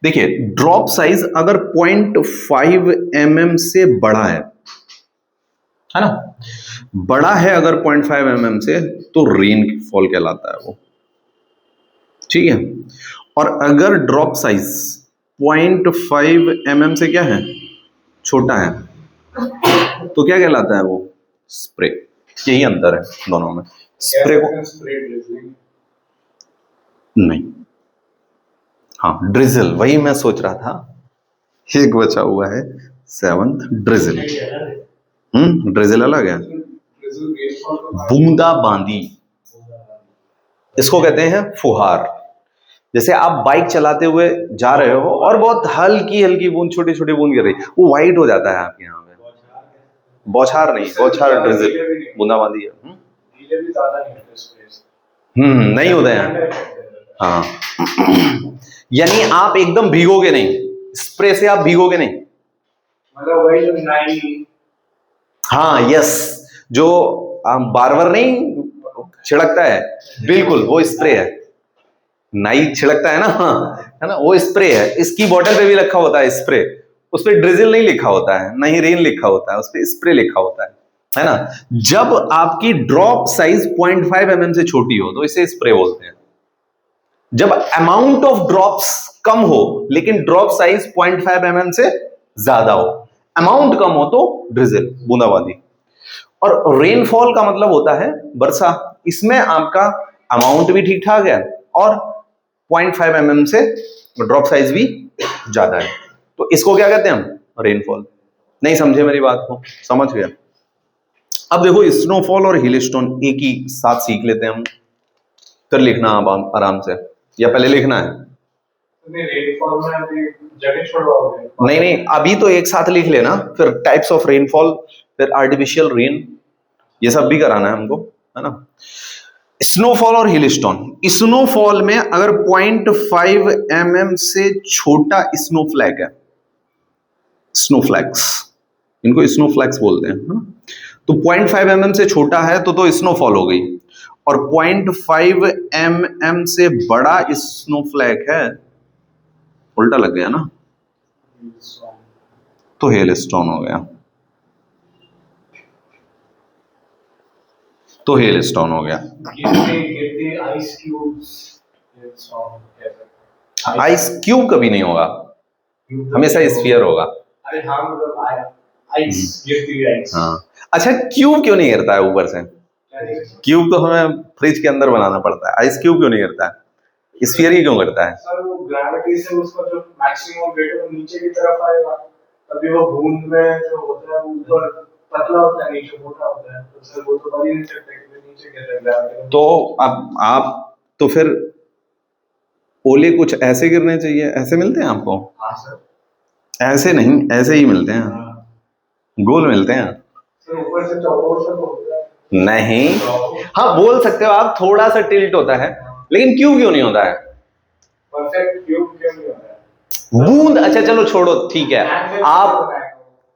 देखिए ड्रॉप साइज अगर 0.5 mm से बड़ा है ना, बड़ा है अगर 0.5 mm से, तो रेनफॉल कहलाता है वो, ठीक है। और अगर ड्रॉप साइज 0.5 mm से क्या है, छोटा है, तो क्या कहलाता है वो, स्प्रे। यही अंतर है दोनों में। स्प्रे को नहीं, हाँ ड्रिजल, वही मैं सोच रहा था, एक बचा हुआ है 7th, ड्रिजल। ड्रिजल अलग है, बूंदा बांदी, इसको कहते हैं फुहार। जैसे आप बाइक चलाते हुए जा रहे हो और बहुत हल्की हल्की बूंद, छोटी छोटी बूंद गिर रही, वो व्हाइट हो जाता है आपके यहाँ पे। बौछार नहीं, बौछार ड्रिजल, बूंदाबांदी है। नहीं होता है, हाँ। यानी आप एकदम भीगोगे नहीं, स्प्रे से आप भीगोगे नहीं, मतलब वही जो नाई, हाँ यस, जो बार बार नहीं छिड़कता है, बिल्कुल वो स्प्रे है। नाई छिड़कता है ना, है ना, वो स्प्रे है। इसकी बोतल पे भी लिखा होता है स्प्रे, उस पर ड्रिजल नहीं लिखा होता है, नहीं रेन लिखा होता है, उस पर स्प्रे लिखा होता है ना। जब आपकी ड्रॉप साइज 0.5 mm से छोटी हो तो इसे स्प्रे बोलते हैं। जब अमाउंट ऑफ ड्रॉप्स कम हो लेकिन ड्रॉप साइज 0.5 mm से ज्यादा हो, अमाउंट कम हो तो ड्रिजल, बूंदाबांदी। और रेनफॉल का मतलब होता है वर्षा, इसमें आपका अमाउंट भी ठीक ठाक है और 0.5 mm से ड्रॉप साइज भी ज्यादा है, तो इसको क्या कहते हैं हम, रेनफॉल। नहीं समझे मेरी बात को, समझ गया। अब देखो स्नोफॉल और हिलस्टोन एक ही साथ सीख लेते हैं हम, फिर लिखना आप आराम से, या पहले लिखना है? नहीं नहीं, अभी तो एक साथ लिख लेना, फिर टाइप्स ऑफ रेनफॉल, फिर आर्टिफिशियल रेन, ये सब भी कराना है हमको, है ना। स्नोफॉल और हिलस्टोन, स्नोफॉल में अगर 0.5 mm से छोटा स्नोफ्लैक है, स्नोफ्लैक्स, इनको स्नोफ्लैक्स बोलते हैं, है ना? तो 0.5 mm से छोटा है तो स्नोफॉल हो गई, और 0.5 mm से बड़ा स्नोफ्लैक है, उल्टा लग गया ना, तो हेलस्टोन हो गया। तो हेल स्टोन हो गया। गिरते आइस क्यूब्स आइस क्यूब कभी नहीं होगा, हमेशा स्फीयर होगा। अरे हाँ मतलब आइस गिरती है आइस। हाँ अच्छा, क्यूब क्यों नहीं गिरता है ऊपर से? क्यूब तो हमें फ्रिज के अंदर बनाना पड़ता है, आइस क्यूब क्यों नहीं गिरता है? स्फीयर ही क्यों करता है? सर वो ग्रेविटी से उसका जो मैक्सिमम वेट है वो नीचे की तरफ आएगा, तभी वो बूंद में जो होता है वो ऊपर पतला होता है, नीचे मोटा होता है, तो सर वो तो बन ही नहीं सकता कि नीचे गिर रहा है ग्रेविटी। तो अब आप तो फिर ओले कुछ ऐसे गिरने चाहिए, ऐसे मिलते हैं आपको? हाँ सर। ऐसे नहीं, ऐसे ही मिलते हैं, गोल मिलते हैं। सर ऊपर से चौकोर सा तो होता है। नहीं, हाँ बोल सकते हो आप, थोड़ा सा टिल्ट होता है, लेकिन क्यूब क्यों नहीं होता है? परफेक्ट क्यूब क्यों नहीं होता है? बूंद, अच्छा चलो छोड़ो, ठीक है,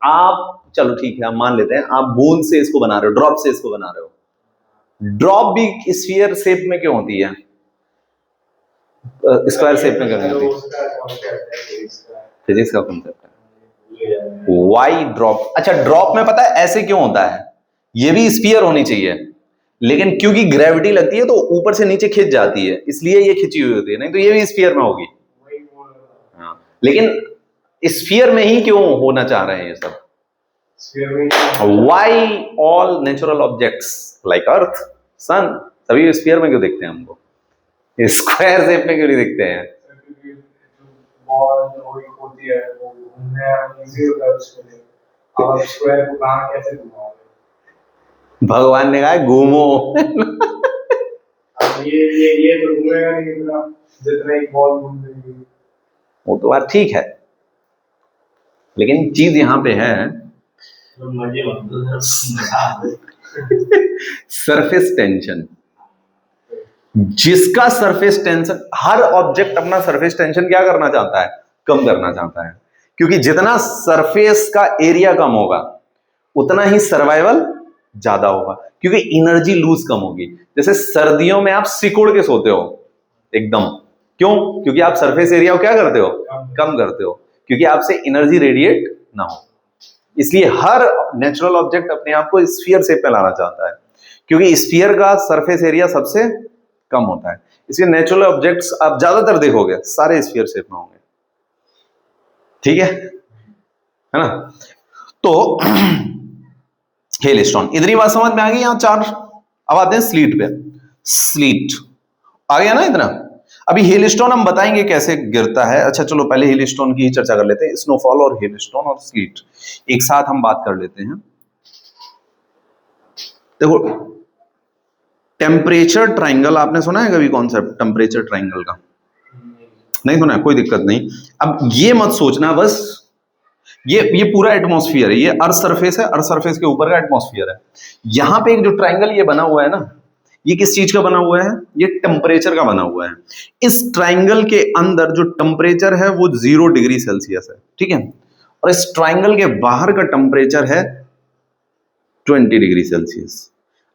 आप चलो ठीक है, हम मान लेते हैं आप बूंद से इसको बना रहे हो, ड्रॉप से इसको बना रहे हो। ड्रॉप भी स्फीयर शेप में क्यों होती है, स्क्वायर शेप में क्यों नहीं होती? फिजिक्स का कॉन्सेप्ट है। वाई ड्रॉप, अच्छा ड्रॉप में पता है ऐसे क्यों होता है, ये भी स्फीयर होनी चाहिए, लेकिन क्योंकि ग्रेविटी लगती है तो ऊपर से नीचे खिंच जाती है, इसलिए ये खिंची हुई होती है, नहीं तो ये भी स्फीयर में होगी। हाँ, लेकिन स्फीयर में ही क्यों होना चाह रहे हैं ये सब? Why all natural objects like earth, sun, सभी स्फीयर में क्यों दिखते हैं हमको, स्क्वायर शेप में क्यों नहीं दिखते हैं? होती है वो घूमने इजी होता है उसके लिए, अब स्क्वायर को कहाँ कैसे घुमाओगे? भगवान ने कहा घूमो। अब ये तो घूमेगा नहीं इतना जितना एक बॉल घूम रही है। वो तो बात ठीक है, लेकिन चीज यहां पे है सरफेस टेंशन। जिसका सरफेस टेंशन, हर ऑब्जेक्ट अपना सरफेस टेंशन क्या करना चाहता है, कम करना चाहता है, क्योंकि जितना सरफेस का एरिया कम होगा उतना ही सर्वाइवल ज्यादा होगा, क्योंकि एनर्जी लूज कम होगी। जैसे सर्दियों में आप सिकुड़ के सोते हो एकदम, क्यों? क्योंकि आप सरफेस एरिया को क्या करते हो, कम करते हो, क्योंकि आपसे एनर्जी रेडिएट ना हो। इसलिए हर नेचुरल ऑब्जेक्ट अपने आप को स्फीयर शेप में लाना चाहता है, क्योंकि स्फीयर का सरफेस एरिया सबसे कम होता है। इसलिए नेचुरल ऑब्जेक्ट्स आप ज्यादातर देखोगे सारे स्फीयर शेप में होंगे, ठीक है ना? तो हेलस्टोन, इतनी बात समझ में आ गई यहाँ चार। अब आते हैं स्लीट पे। स्लीट आ गया ना इतना? अभी हेलस्टोन हम बताएंगे कैसे गिरता है। अच्छा चलो पहले हेलस्टोन की ही चर्चा कर लेते हैं, स्नोफॉल और हेलस्टोन और स्लीट एक साथ हम बात कर लेते हैं। देखो टेम्परेचर ट्राइंगल आपने सुना है कभी कॉन्सेप्ट टेम्परेचर ट्राइंगल का? नहीं सुना है, कोई दिक्कत नहीं। अब ये मत सोचना बस ये पूरा एटमॉस्फेयर है, ये अर्थ सरफेस है, अर्थ सरफेस के ऊपर का एटमॉस्फेयर है। यहां पे एक जो ट्राइंगल ये बना हुआ है ना, ये किस चीज का बना हुआ है, ये टेम्परेचर का बना हुआ है। इस ट्राइंगल के अंदर जो टेम्परेचर है वो 0 डिग्री सेल्सियस है, ठीक है, और इस ट्राइंगल के बाहर का टेम्परेचर है 20 डिग्री सेल्सियस।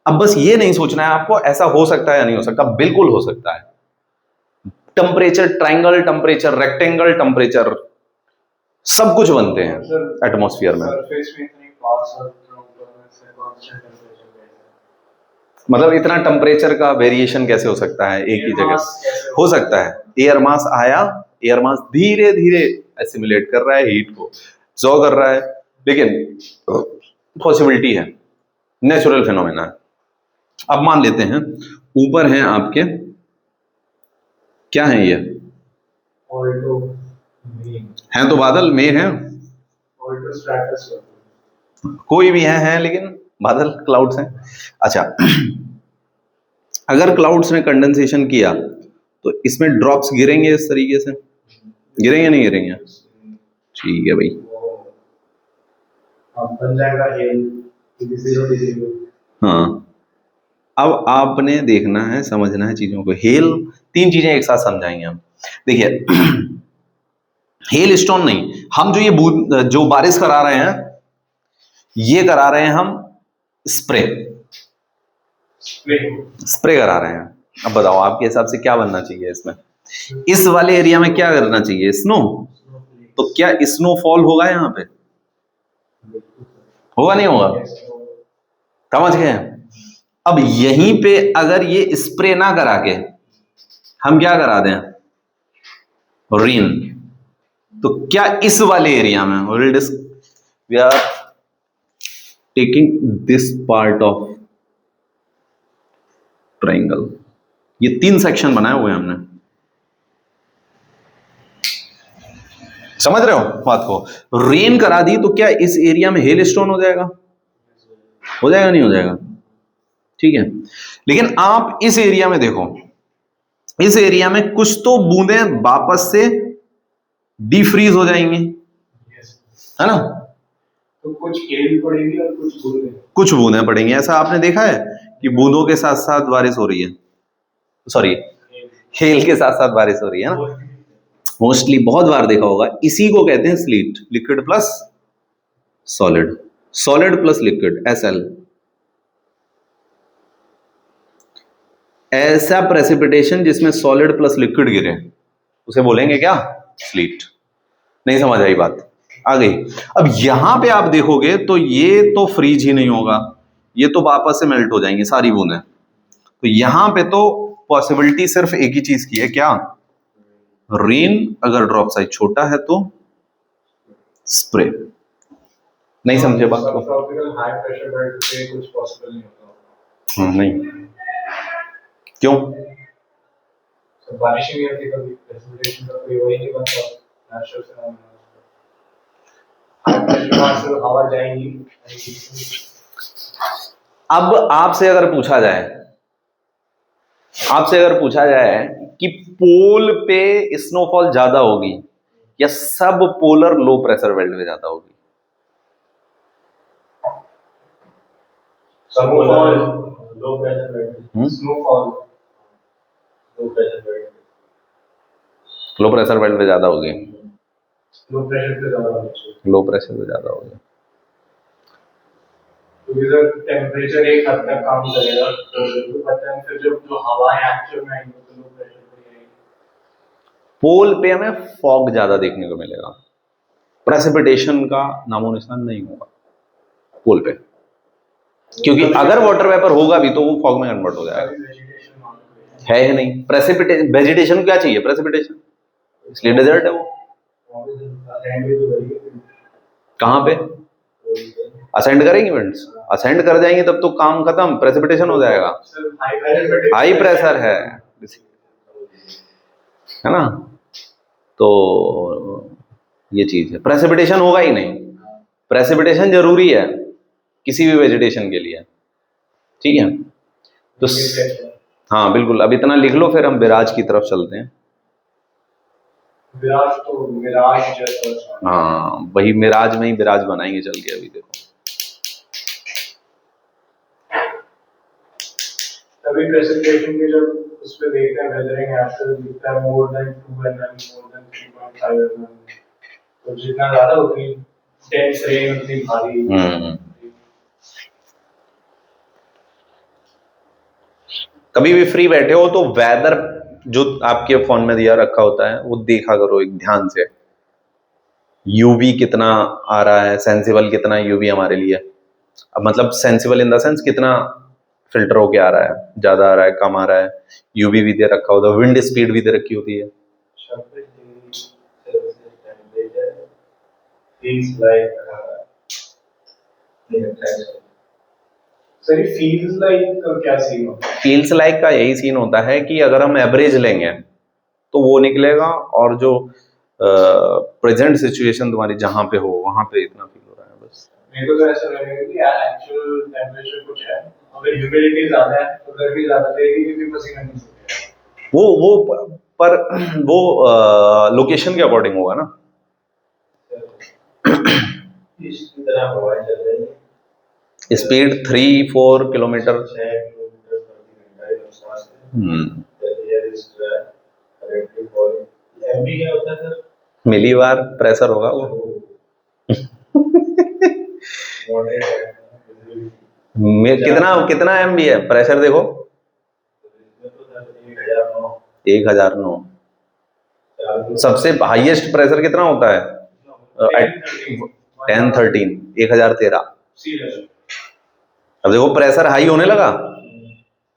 अब बस ये नहीं सोचना है आपको ऐसा हो सकता है या नहीं हो सकता, बिल्कुल हो सकता है। Temperature triangle, temperature rectangle, temperature सब कुछ बनते हैं एटमॉस्फेयर में। मतलब इतना टेम्परेचर का वेरिएशन कैसे हो सकता है एक ही जगह? हो सकता है, एयर मास आया, एयर मास धीरे धीरे एसिमुलेट कर रहा है, हीट को सो कर रहा है, लेकिन पॉसिबिलिटी है, नेचुरल फिनोमेना है। अब मान लेते हैं ऊपर हैं आपके, क्या है ये, हैं तो बादल, मेघ हैं, कोई भी है लेकिन बादल क्लाउड्स हैं। अच्छा अगर क्लाउड्स ने कंडेंसेशन किया तो इसमें ड्रॉप्स गिरेंगे, इस तरीके से गिरेंगे नहीं गिरेंगे? ठीक है भाई, बन जाएगा हाँ अब आपने देखना है, समझना है चीजों को। हेल, तीन चीजें एक साथ समझाएंगे हम। देखिए हेल स्टोन नहीं, हम जो ये जो बारिश करा रहे हैं ये करा रहे हैं हम स्प्रे करा रहे हैं। अब बताओ आपके हिसाब से क्या बनना चाहिए इसमें? इस वाले एरिया में क्या करना चाहिए, स्नो, तो क्या स्नोफॉल होगा यहाँ पे? होगा नहीं होगा? समझ गए? अब यहीं पे अगर ये स्प्रे ना करा के हम क्या करा दें, रेन, तो क्या इस वाले एरिया में we are taking this part of triangle, ये 3 सेक्शन बनाए हुए हैं हमने, समझ रहे हो बात को। रेन करा दी तो क्या इस एरिया में हेल स्टोन हो जाएगा, नहीं हो जाएगा, ठीक है। लेकिन आप इस एरिया में देखो, इस एरिया में कुछ तो बूंदें वापस से डीफ्रीज हो जाएंगी, है ना, तो कुछ हेल पड़ेगी और कुछ बूंदें पड़ेंगी। ऐसा आपने देखा है कि बूंदों के साथ साथ बारिश हो रही है, सॉरी हेल के साथ साथ बारिश हो रही है ना, मोस्टली बहुत बार देखा होगा। इसी को कहते हैं slit, liquid plus solid, solid plus liquid, SL। ऐसा प्रेसिपिटेशन जिसमें सॉलिड प्लस लिक्विड गिरे उसे बोलेंगे क्या, स्लीट। नहीं समझ आई बात, आ गई। अब यहां पे आप देखोगे तो ये तो फ्रीज ही नहीं होगा, ये तो वापस से मेल्ट हो जाएंगी सारी बूंदें। तो यहां पे तो पॉसिबिलिटी सिर्फ एक ही चीज की है, क्या, रेन अगर ड्रॉप साइज छोटा है तो स्प्रे। नहीं समझे बात को, हाई प्रेशर बेल्ट पे कुछ पॉसिबल नहीं होता। नहीं, क्यों, बारिश नहीं होती कभी, प्रेसिपिटेशन का कोई वही नहीं बनता, नेचुरल फिनोमेना से हवा जाएगी। अब आपसे अगर पूछा जाए कि पोल पे स्नोफॉल ज्यादा होगी या सब पोलर लो प्रेशर बेल्ट में ज्यादा होगी, स्नोफॉल लो प्रेशर बेल्ट, स्नोफॉल लो प्रेशर बेल्ट, लो प्रेशर बेल्ट में ज्यादा होगी, लो प्रेशर पे ज्यादा होगी, लो प्रेशर पे ज्यादा होगी। तो इधर टेम्परेचर एक हद तक काम करेगा, तो पता है फिर जो हवा है एक्चुअल में आएगी तो लो प्रेशर पे आएगी। पोल पे हमें फॉग ज्यादा देखने को मिलेगा, प्रेसिपिटेशन का नामो निशान नहीं होगा पोल पे, क्योंकि अगर वाटर वेपर होगा भी तो वो फॉग में कन्वर्ट हो जाएगा, है ही नहीं। प्रेसिपिटेशन, वेजिटेशन क्या चाहिए, प्रेसिपिटेशन, इसलिए डेजर्ट है वो। कहां पे असेंड करेंगे इवेंट्स, असेंड कर जाएंगे तब तो काम खत्म, प्रेसिपिटेशन हो जाएगा, हाई प्रेशर है ना। तो ये चीज है, प्रेसिपिटेशन होगा ही नहीं, प्रेसिपिटेशन जरूरी है किसी भी वेजिटेशन के लिए, ठीक है। तो हाँ बिल्कुल, अब इतना लिख लो, फिर हम विराज की तरफ चलते हैं। विराज तो मिराज जैसा, हाँ वही मिराज में ही विराज बनाएंगे चल के। अभी देखो अभी प्रेजेंटेशन के जब उस पे देखते हैं वेदरिंग एप्पल दिखता है more than 2 mm, more than 3.5 mm, तो जितना ज्यादा उतनी डेंस रेन उतनी भारी। कभी भी फ्री बैठे हो तो वेदर जो आपके फोन में दिया रखा होता है वो देखा करो एक ध्यान से, यूवी कितना आ रहा है, सेंसिबल कितना यूवी हमारे लिए, अब मतलब सेंसिबल इन द सेंस कितना फिल्टर होके आ रहा है, ज्यादा आ रहा है, कम आ रहा है, यूवी भी दे रखा होता है, विंड स्पीड भी दे रखी होती है। फील्स लाइक का यही सीन होता है कि अगर हम एवरेज लेंगे तो वो निकलेगा, और जो प्रेजेंट सिचुएशन तुम्हारी जहां पे हो वहां पे इतना फील हो रहा है बस। मेरे को तो ऐसा लगेगा कि एक्चुअल टेंपरेचर कुछ है, अगर ह्यूमिडिटी ज्यादा है तो गर्मी ज्यादा लगेगी क्योंकि पसीना नहीं सूखेगा। वो लोकेशन के अकॉर्डिंग होगा ना। इस तरह हवा चल रही है, स्पीड 3-4 किलोमीटर, 6 किलोमीटर प्रति घंटा, एमबी क्या होता है सर, मिलीबार प्रेशर होगा वो। कितना एमबी है प्रेशर, देखो 1009। सबसे हाईएस्ट प्रेशर कितना होता है, 1013, 1013। अब देखो प्रेशर हाई होने लगा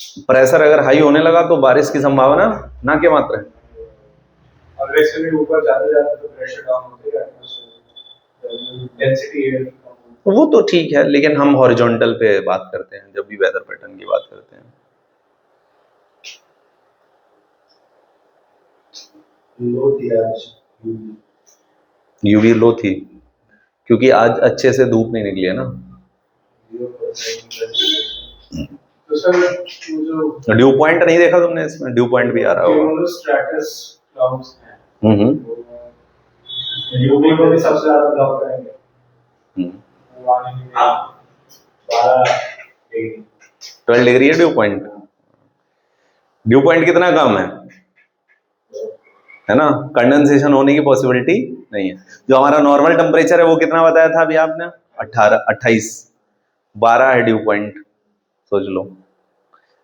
प्रेशर अगर हाई होने लगा तो बारिश की संभावना ना के मात्र है। अग्रेसिवली ऊपर जाते जाते तो प्रेशर डाउन होते जाएगा, डेंसिटी एयर। वो तो ठीक है, लेकिन हम हॉरिजॉन्टल पे बात करते हैं जब भी वेदर पैटर्न की बात करते हैं। लो थी आज, यूवी लो थी क्योंकि आज अच्छे से धूप नहीं निकली है ना। तो सर जो ड्यू पॉइंट नहीं देखा तुमने, इसमें ड्यू पॉइंट भी आ रहा होगा। स्ट्रैटस क्लाउड्स हैं, यूवी को भी सबसे ज्यादा ब्लॉक करेंगे। वो आने के लिए 12 डिग्री है ड्यू पॉइंट। ड्यू पॉइंट कितना कम है ना, कंडेंसेशन होने की पॉसिबिलिटी नहीं है। जो हमारा नॉर्मल टेम्परेचर है वो कितना बताया था अभी आपने, 18 28, 12 है ड्यू पॉइंट, सोच लो।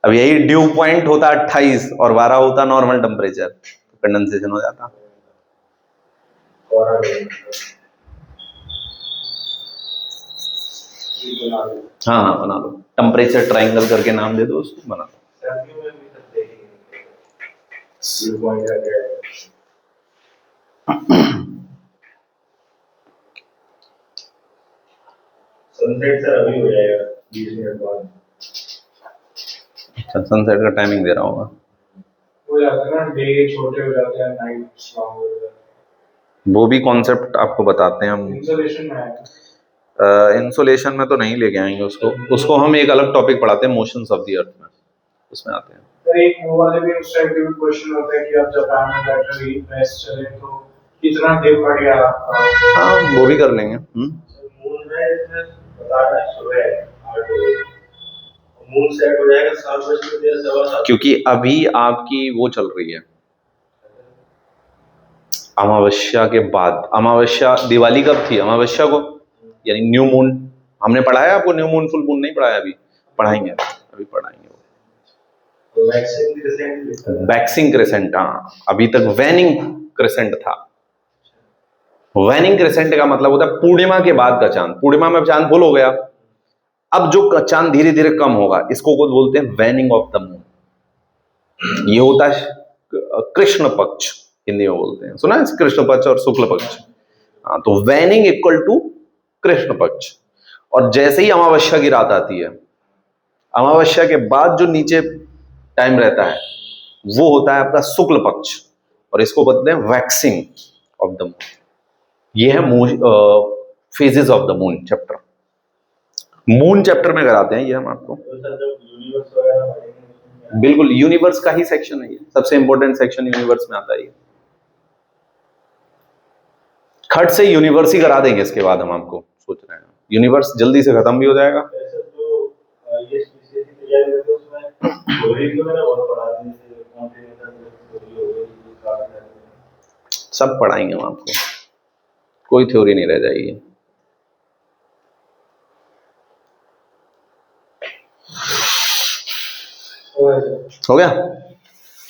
अब यही ड्यू पॉइंट होता 28 और 12 होता नॉर्मल टेम्परेचर, तो कंडेंसेशन हो जाता। हाँ हाँ बना लो, टेम्परेचर ट्रायंगल करके नाम दे दो उसको, बना लो। सनसेट सर अभी हो जाएगा 20 मिनट बाद। अच्छा, सनसेट का टाइमिंग दे रहा होगा। हो जाता है ना, डे छोटे हो जाते हैं, नाइट लॉन्ग हो जाता है। वो भी कॉन्सेप्ट आपको बताते हैं हम। इंसुलेशन में है, इंसुलेशन में तो नहीं लेके आएंगे उसको हम एक अलग टॉपिक पढ़ाते हैं, मोशंस ऑफ द अर्थ में, उसमें आते हैं। सर एक वो वाले भी उस टाइप के भी क्वेश्चन होते हैं कि आप जापान में बैठे रही वेस्ट चले तो कितना डिप बढ़ गया आपका। हाँ वो भी कर लेंगे। मून में बता रहा है सुबह 8 बजे, मून सेट हो जाएगा 7:07। क्योंकि अभी आपकी वो चल रही है अमावस्या के बाद। अमावस्या दिवाली कब थी, अमावस्या को, यानी न्यू मून। हमने पढ़ाया आपको न्यू मून फुल मून नहीं पढ़ाया, अभी पढ़ाएंगे, अभी पढ़ाएंगे। वैक्सिंग क्रेसेंट, हाँ अभी तक वैनिंग क्रेसेंट था। वैनिंग क्रेसेंट का मतलब होता है पूर्णिमा के बाद का चांद। पूर्णिमा में चांद फुल हो गया, अब जो चांद धीरे धीरे कम होगा इसको कुछ बोलते हैं वैनिंग ऑफ द मून। ये होता है कृष्ण पक्ष, हिंदी में बोलते हैं, सुना है कृष्ण पक्ष और शुक्ल पक्ष। हाँ, तो वैनिंग इक्वल टू कृष्ण पक्ष। और जैसे ही अमावस्या की रात आती है, अमावस्या के बाद जो नीचे टाइम रहता है वो होता है आपका शुक्ल पक्ष, और इसको बोलते हैं वैक्सिंग ऑफ द मून। ये है phases of the moon chapter, moon chapter में कराते हैं ये हम आपको। बिल्कुल यूनिवर्स का ही सेक्शन है ये, सबसे इंपॉर्टेंट सेक्शन यूनिवर्स में आता है ये। खट से यूनिवर्स ही करा देंगे इसके बाद, हम आपको सोच रहे हैं यूनिवर्स जल्दी से खत्म भी हो जाएगा। सब पढ़ाएंगे हम आपको, कोई थ्योरी नहीं रह जाएगी। हो गया,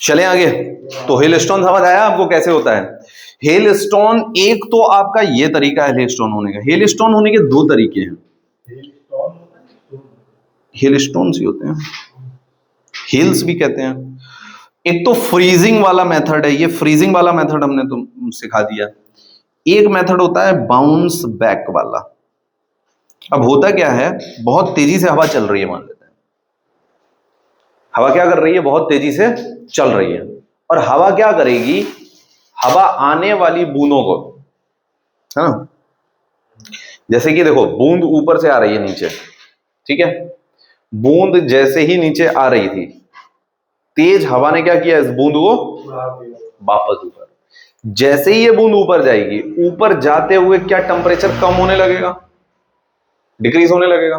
चले आगे। तो हेलस्टोन समझ आया आपको कैसे होता है। हेलस्टोन एक तो आपका ये तरीका है हेलस्टोन होने का। हेलस्टोन होने के दो तरीके हैं, हेलस्टोन्स ही होते हैं, हिल्स भी कहते हैं। एक तो फ्रीजिंग वाला मेथड है, ये फ्रीजिंग वाला मेथड हमने तुम सिखा दिया। एक मेथड होता है बाउंस बैक वाला। अब होता क्या है, बहुत तेजी से हवा चल रही है, मान लेते हैं हवा क्या कर रही है, बहुत तेजी से चल रही है, और हवा क्या करेगी, हवा आने वाली बूंदों को, है ना, जैसे कि देखो बूंद ऊपर से आ रही है नीचे, ठीक है, बूंद जैसे ही नीचे आ रही थी, तेज हवा ने क्या किया, इस बूंद को वापस ऊपर। जैसे ही ये बूंद ऊपर जाएगी, ऊपर जाते हुए क्या टेम्परेचर कम होने लगेगा, डिक्रीज होने लगेगा।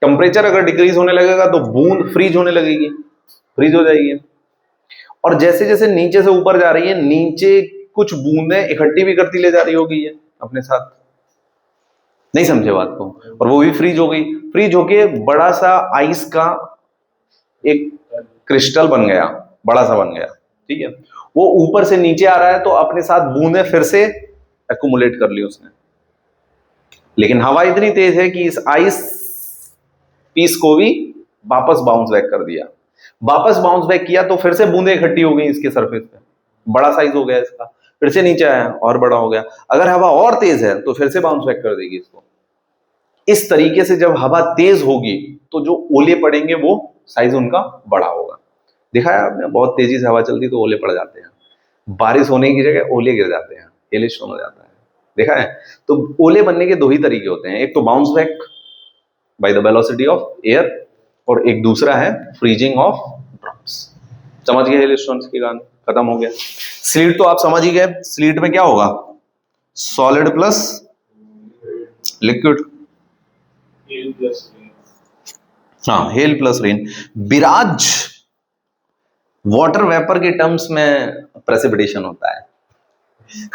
टेम्परेचर अगर डिक्रीज होने लगेगा तो बूंद फ्रीज होने लगेगी, फ्रीज हो जाएगी। और जैसे जैसे नीचे से ऊपर जा रही है, नीचे कुछ बूंदें इकट्ठी भी करती ले जा रही होगी ये अपने साथ, नहीं समझे बात को, और वो भी फ्रीज हो गई। फ्रीज होके बड़ा सा आइस का एक क्रिस्टल बन गया, बड़ा सा बन गया, ठीक है, वो ऊपर से नीचे आ रहा है, तो अपने साथ बूंदें फिर से एक्युमुलेट कर ली उसने। लेकिन हवा इतनी तेज है कि इस आइस पीस को भी वापस बाउंस बैक कर दिया। वापस बाउंस बैक किया तो फिर से बूंदें इकट्ठी हो गई इसके सरफेस पे, बड़ा साइज हो गया इसका, फिर से नीचे आया और बड़ा हो गया। अगर हवा और तेज है तो फिर से बाउंस बैक कर देगी इसको। इस तरीके से जब हवा तेज होगी तो जो ओले पड़ेंगे वो साइज उनका बड़ा होगा। देखा है आपने, बहुत तेजी से हवा चलती तो ओले पड़ जाते हैं, बारिश होने की जगह ओले गिर जाते हैं, हेलस्टोर्म हो जाता है, देखा है। तो ओले बनने के दो ही तरीके होते हैं, एक तो bounce back by the velocity of air, और एक दूसरा है फ्रीजिंग ऑफ ड्रॉप्स। समझ गए हेलस्टोर्म्स की कहानी, खत्म हो गया। स्लीट तो आप समझ ही गए, स्लीट में क्या होगा, सॉलिड प्लस लिक्विड, हाँ हेल प्लस रेन। बिराज वाटर वेपर के टर्म्स में प्रेसिपिटेशन होता है।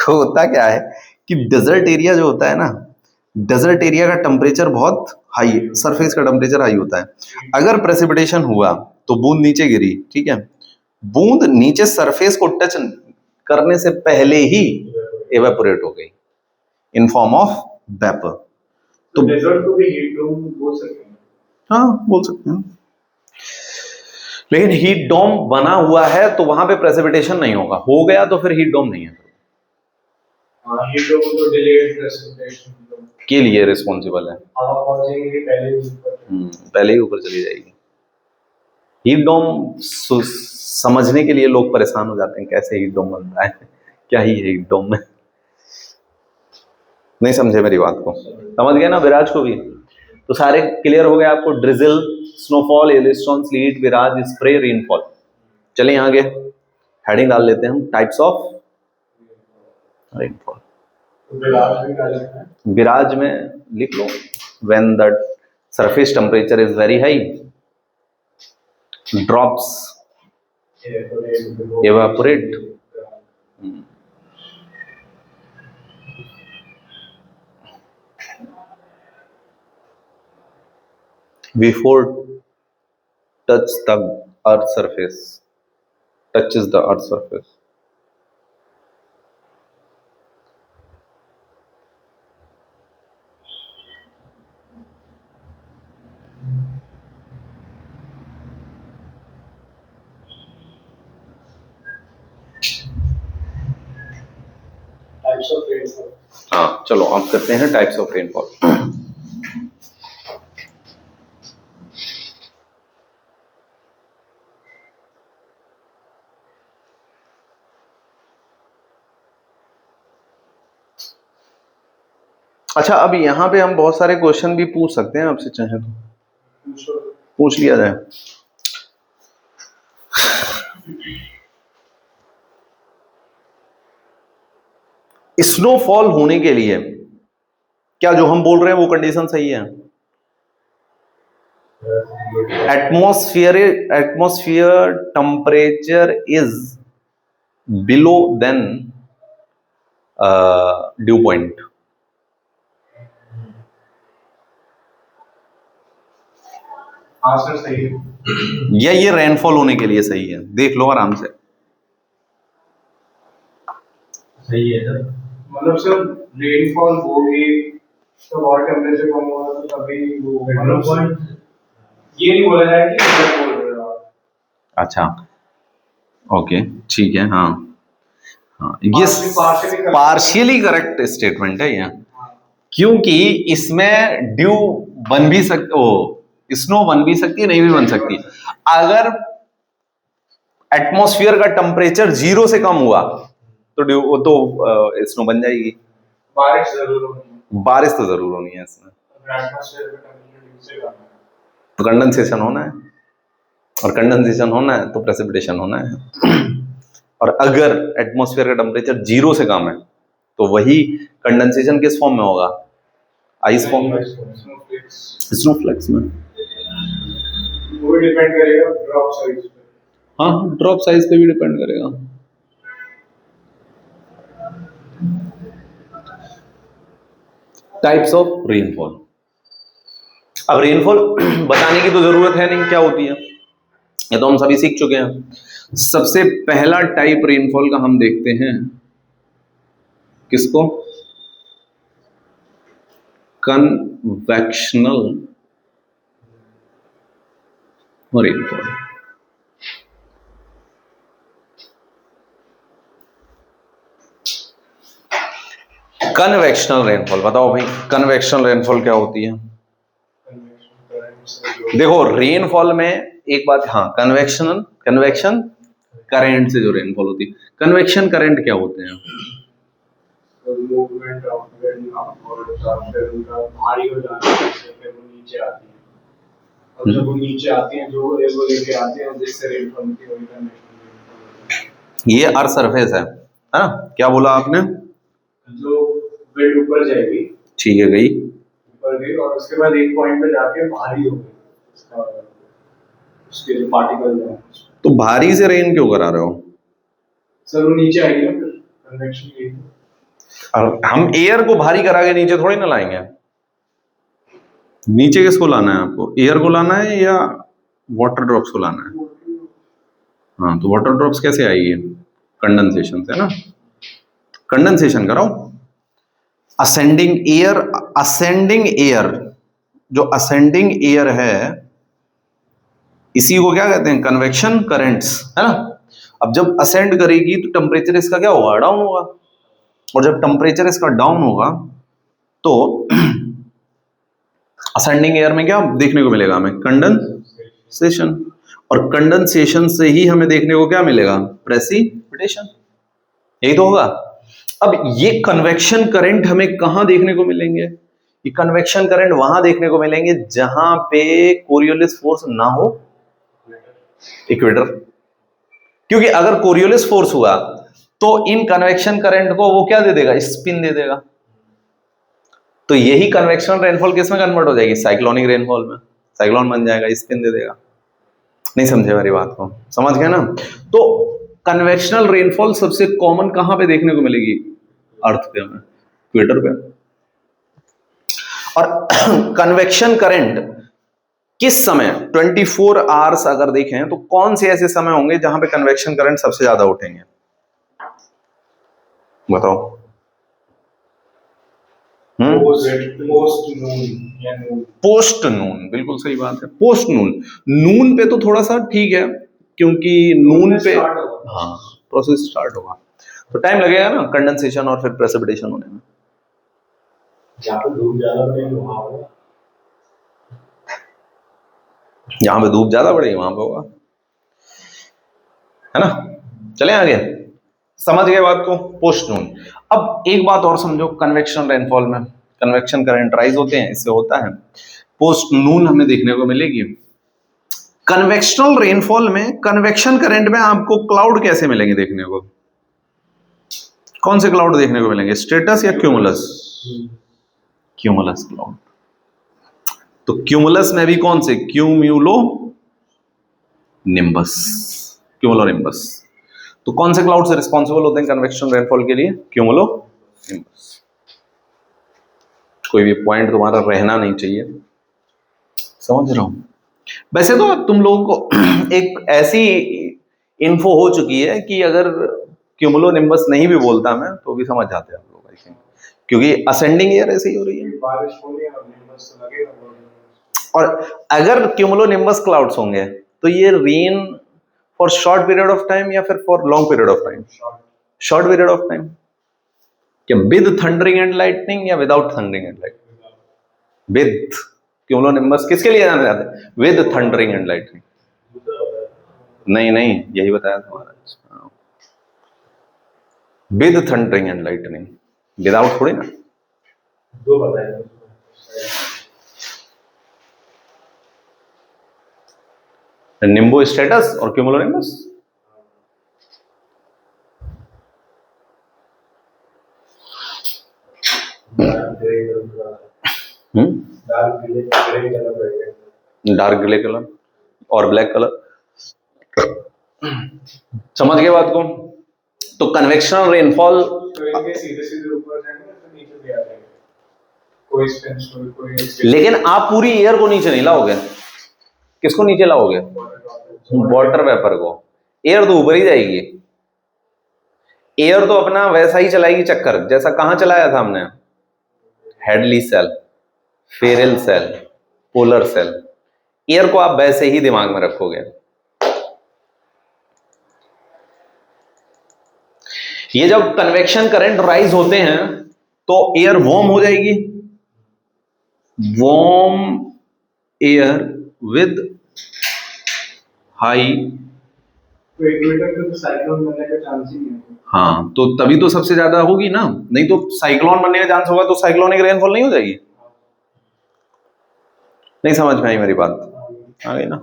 होता क्या है कि डेजर्ट एरिया जो होता है ना, डेजर्ट एरिया का टेम्परेचर बहुत हाई है, सरफेस का टेम्परेचर हाई होता है। अगर प्रेसिपिटेशन हुआ तो बूंद नीचे गिरी, ठीक है, बूंद नीचे सरफेस को टच करने से पहले ही एवेपोरेट हो गई इन फॉर्म ऑफ वेपर। तो डेजर्ट को भी हीट डोम बोल सकते हैं। हाँ बोल सकते हैं, लेकिन हीट डोम बना हुआ है तो वहां पे प्रेसिपिटेशन नहीं होगा, हो गया तो फिर हीट डोम नहीं है। हीट डोम तो डिलेड प्रेसिपिटेशन के लिए रिस्पॉन्सिबल है, हवा पहुंचेगी पहले ही ऊपर चली जाएगी। हीट डोम समझने के लिए लोग परेशान हो जाते हैं, कैसे हीट डोम बनता है, क्या ही है हीट डोम में, नहीं समझे मेरी बात को, समझ गए ना विराज को भी। तो सारे क्लियर हो गए आपको, ड्रिजल, स्नोफॉल, हेलस्टोर्म, स्लीट, विराज, स्प्रे, रेनफॉल। चलिए आगे हेडिंग डाल लेते हैं हम, टाइप्स ऑफ रेनफॉल। विराज में लिख लो, when the surface temperature is very high, drops evaporate, before touch the earth surface, touches the earth surface. Types of rainfall. हाँ चलो आप करते हैं टाइप्स ऑफ रेनफॉल। अच्छा, अब यहाँ पे हम बहुत सारे क्वेश्चन भी पूछ सकते हैं आपसे, चाहे तो पूछ लिया जाए। स्नोफॉल होने के लिए क्या जो हम बोल रहे हैं वो कंडीशन सही है? Atmosphere temperature is below than dew point, हाँ सर सही है। या ये रेनफॉल होने के लिए सही है? देख लो आराम से, सही है सर। मतलब सर रेनफॉल होगी तो वाटर टेम्परेचर कम होगा तो तभी वो मतलब ये नहीं बोला जाए कि बोल रहे हो आप। अच्छा ओके ठीक है, हाँ हाँ ये पार्शियली करेक्ट स्टेटमेंट है ये, क्योंकि इसमें ड्यू बन भी सकती, ओ स्नो बन भी सकती है, नहीं भी बन सकती। अगर एटमॉस्फेयर का टेम्परेचर 0 से कम हुआ तो ड्यू, वो तो स्नो बन जाएगी। बारिश जरूर होनी, बारिश तो जरूर होनी है इसमें, एटमॉस्फेयर का टेम्परेचर नीचे जाना है तो कंडेंसेशन होना है, और कंडेंसेशन होना है तो प्रेसिपिटेशन होना है। और अगर एटमॉस्फेयर का टेम्परेचर 0 से कम है तो वही कंडेंसेशन किस फॉर्म में होगा? आइस फॉर्म में, स्नोफ्लेक्स में। वो डिपेंड करेगा ड्रॉप साइज पे। हाँ ड्रॉप साइज पे भी डिपेंड करेगा। Types of rainfall. अब रेनफॉल बताने की तो जरूरत है नहीं क्या होती है, ये तो हम सभी सीख चुके हैं। सबसे पहला टाइप रेनफॉल का हम देखते हैं किसको? Convectional rainfall. कन्वेक्शनल रेनफॉल बताओ भाई, कन्वेक्शनल रेनफॉल क्या होती है? कन्वेक्शन करंट से जो देखो रेनफॉल में एक बात, हाँ कन्वेक्शन करंट से जो रेनफॉल होती है, कन्वेक्शन करंट क्या होते हैं? मूवमेंट ऑफ विंड अपवर्ड्स और फिर उनका भारी हो जाने से फिर वो नीचे आती है, और जब वो नीचे आती हैं जो एयर वो लेके आते हैं जिससे रेनफॉल होती है वही कन्वेक्शन। ये अर्थ सरफेस है ना? क्या बोला आपने? जो विंड ऊपर जाएगी, ठीक है गई, ऊपर गई और उसके बाद एक पॉइंट पे जाके भारी हो गई, उसका उसके जो पार्टिकल हैं तो भारी से रेन क्यों करा रहे हो? सर वो नीचे आएगी ना, फिर कन्वेक्शन की। और हम एयर को भारी करा के नीचे थोड़ी ना लाएंगे। नीचे किसको लाना है आपको? एयर को लाना है या वाटर ड्रॉप्स को लाना है? हाँ, तो वाटर ड्रॉप्स कैसे आएगी? कंडेंसेशन से ना, कंडेंसेशन कराओ। असेंडिंग एयर जो असेंडिंग एयर है इसी को क्या कहते हैं? कन्वेक्शन करंट्स, है ना? अब जब असेंड करेगी तो टेम्परेचर इसका क्या होगा? डाउन होगा, और जब टेम्परेचर इसका डाउन होगा तो असेंडिंग एयर में क्या देखने को मिलेगा हमें? कंडेंसेशन, और कंडेंसेशन से ही हमें देखने को क्या मिलेगा? प्रेसिपिटेशन, यही तो होगा। अब ये कन्वेक्शन करंट हमें कहां देखने को मिलेंगे? ये कन्वेक्शन करंट वहां देखने को मिलेंगे जहां पे कोरियोलिस फोर्स ना हो, इक्वेटर। क्योंकि अगर कोरियोलिस फोर्स हुआ तो इन कन्वेक्शन करंट को वो क्या दे देगा? स्पिन दे देगा। तो यही कन्वेक्शन रेनफॉल किस में कन्वर्ट हो जाएगी? साइक्लोनिक रेनफॉल में, साइक्लोन बन जाएगा, स्पिन दे देगा। नहीं समझे मेरी बात को? समझ गए ना? तो कन्वेक्शनल रेनफॉल सबसे कॉमन कहां पे देखने को मिलेगी? अर्थ पे, हमें इक्वेटर पे। और कन्वेक्शन करंट किस समय 24 आवर्स अगर देखें तो कौन से ऐसे समय होंगे जहां पे कन्वेक्शन करंट सबसे ज्यादा उठेंगे? बताओ। पोस्ट नून, बिल्कुल सही बात है, पोस्ट नून। नून पे तो थोड़ा सा ठीक है, क्योंकि नून पे हाँ प्रोसेस स्टार्ट होगा तो टाइम लगेगा ना कंडेंसेशन और फिर प्रेसिपिटेशन होने में। जहाँ पे धूप ज्यादा पड़ेगी वहां होगा, जहां पे धूप ज्यादा पड़ेगी वहां पे होगा, है ना? चले आगे, समझ गए बात को? पोस्ट नून। अब एक बात और समझो, कन्वेक्शन रेनफॉल में कन्वेक्शन करंट राइज होते हैं, इससे होता है पोस्ट नून हमें देखने को मिलेगी। कन्वेक्शनल रेनफॉल में कन्वेक्शन करंट में आपको क्लाउड कैसे मिलेंगे देखने को? कौन से क्लाउड देखने को मिलेंगे? स्ट्रेटस या क्यूमुलस? Cumulus cloud. तो क्यूमुलस में भी कौन से? क्यूम्यूलो निम्बस, क्यूमुलो निम्बस। तो कौन से क्लाउड से रिस्पॉन्सिबल होते हैं कन्वेक्शन रेनफॉल के लिए? Cumulo nimbus. कोई भी पॉइंट तुम्हारा रहना नहीं चाहिए, समझ रहा हूं? वैसे तो तुम लोगों को एक ऐसी इन्फो हो चुकी है कि अगर क्यूमुलो निम्बस नहीं भी बोलता मैं तो भी समझ जाते हैं आप लोग, आई थिंक, क्योंकि असेंडिंग एयर ऐसे ही हो रही है। बारिश होने और निम्बस तो लगेगा। और अगर क्यूमुलो निम्बस क्लाउड्स होंगे तो ये rain for short period of time या फिर for long period of time? Short period of time. क्या विद थंडरिंग एंड लाइटनिंग या without thundering and lightning? With. Cumulonimbus किसके लिए जाने जाते हैं? With thundering and lightning. नहीं नहीं, यही बताया तुम्हारा, with thundering and lightning, without थोड़ी ना। दो बताए, निम्बो स्टेटस और क्यूमुलोनिम्बस। डार्क ग्रे कलर और ब्लैक कलर। समझ गए बात को? तो कन्वेक्शनल रेनफॉल सीधे सीधे ऊपर जाएंगे तो नीचे भी आ जाएंगे, कोई स्पेंस कोई। लेकिन आप पूरी एयर को नीचे नहीं लाओगे। किसको नीचे लाओगे? वाटर वेपर को। एयर तो ऊपर ही जाएगी। एयर तो अपना वैसा ही चलाएगी चक्कर जैसा कहां चलाया था हमने, Hadley cell, Ferrel cell, polar cell. Air को आप वैसे ही दिमाग में रखोगे। ये जब कन्वेक्शन करंट राइज होते हैं तो एयर वार्म हो जाएगी, वार्म एयर विद हाई, तो इक्वेटर पे तो साइक्लोन बनने का चांस ही नहीं है। हाँ तो तभी तो सबसे ज्यादा होगी ना, नहीं तो साइक्लोन बनने का चांस होगा तो साइक्लोनिक रेनफॉल नहीं हो जाएगी। नहीं समझ में आई मेरी बात, आ गई ना।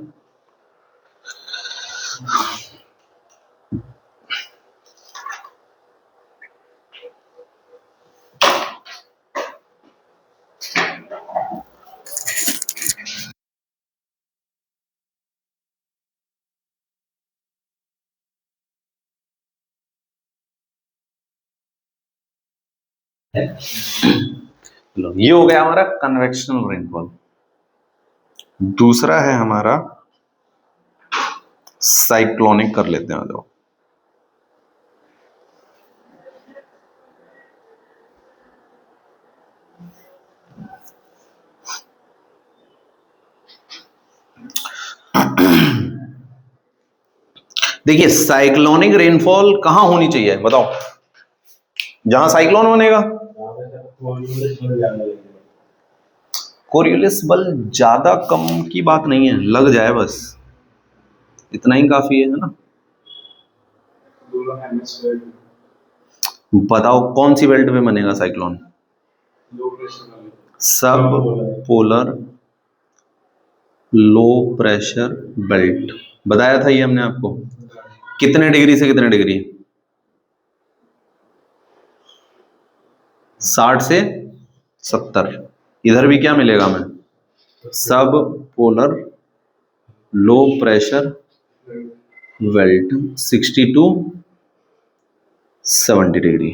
लो, ये हो गया हमारा कन्वेक्शनल रेनफॉल। दूसरा है हमारा साइक्लोनिक, कर लेते हैं तो देखिए साइक्लोनिक रेनफॉल कहां होनी चाहिए बताओ, जहां साइक्लोन बनेगा। कोरियोलिस बल ज्यादा कम की बात नहीं है, लग जाए बस, इतना ही काफी है ना। दोनों हेमिस्फीयर बताओ कौन सी बेल्ट में बनेगा साइक्लोन, लो प्रेशर वाले। सब पोलर लो प्रेशर बेल्ट, बताया था ये हमने आपको। कितने डिग्री से कितने डिग्री, 60 से 70। इधर भी क्या मिलेगा हमें, सब polar low pressure belt 60 to 70 degree,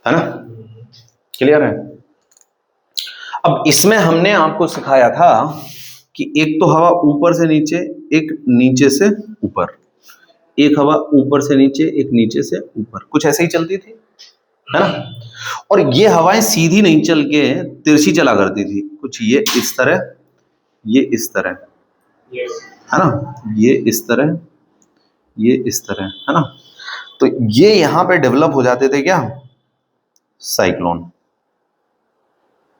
है ना, क्लियर है। अब इसमें हमने आपको सिखाया था कि एक तो हवा ऊपर से नीचे, एक नीचे से ऊपर, एक हवा ऊपर से नीचे, एक नीचे से ऊपर, कुछ ऐसे ही चलती थी, है ना। और ये हवाएं सीधी नहीं चल के तिरछी चला करती थी, कुछ ये इस तरह, ये इस तरह, है ना, ये इस तरह, ये इस तरह, है ना। तो ये यहां पे डेवलप हो जाते थे क्या, साइक्लोन।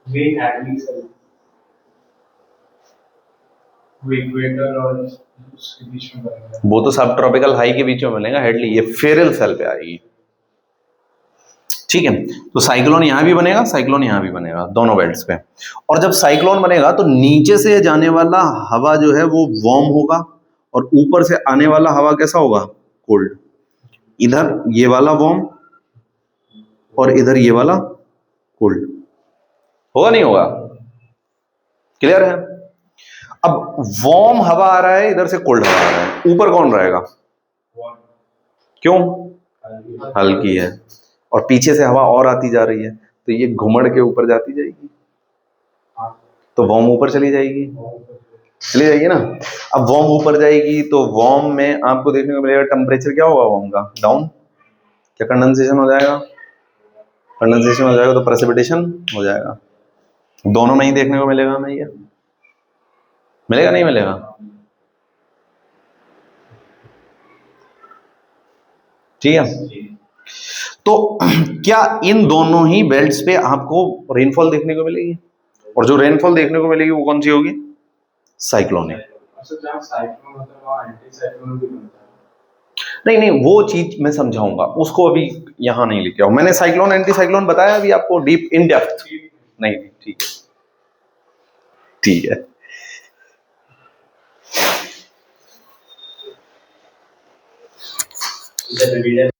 ये हैडली सेल, वो इक्वेटर और उसके बीच में बनेगा। वो तो सब ट्रॉपिकल हाई के बीच में बनेगा हेडली, ये फेरल सेल पे आएगी, ठीक है। तो साइक्लोन यहां भी बनेगा, साइक्लोन यहां भी बनेगा, दोनों बेल्ट्स पे। और जब साइक्लोन बनेगा तो नीचे से जाने वाला हवा जो है वो वार्म होगा, और ऊपर से आने वाला हवा कैसा होगा, कोल्ड। इधर ये वाला वार्म और इधर ये वाला कोल्ड, होगा नहीं होगा, क्लियर है। अब वार्म हवा आ रहा है, इधर से कोल्ड हवा आ रहा है, ऊपर कौन रहेगा, क्यों, हल्की है, और पीछे से हवा और आती जा रही है, तो ये घुमड़ के ऊपर जाती जाएगी, तो वार्म ऊपर चली जाएगी, चली जाएगी ना। अब वार्म ऊपर जाएगी तो वार्म में आपको देखने को मिलेगा टेम्परेचर क्या होगा वार्म का, डाउन, क्या कंडेंसेशन हो जाएगा, कंडेंसेशन हो जाएगा तो प्रेसिपिटेशन हो जाएगा, दोनों में ही देखने को मिलेगा हमें, ये मिलेगा नहीं मिलेगा। ठीक है, तो क्या इन दोनों ही बेल्ट्स पे आपको रेनफॉल देखने को मिलेगी, और जो रेनफॉल देखने को मिलेगी वो कौन सी होगी, साइक्लोनिक। अच्छा, जहाँ साइक्लोन होता है वहाँ एंटी साइक्लोन भी बनता है। नहीं नहीं, वो चीज मैं समझाऊंगा, उसको अभी यहां नहीं लेके आओ, मैंने साइक्लोन एंटी साइक्लोन बताया अभी आपको डीप इन डेप्थ, नहीं ठीक है, ठीक है। जब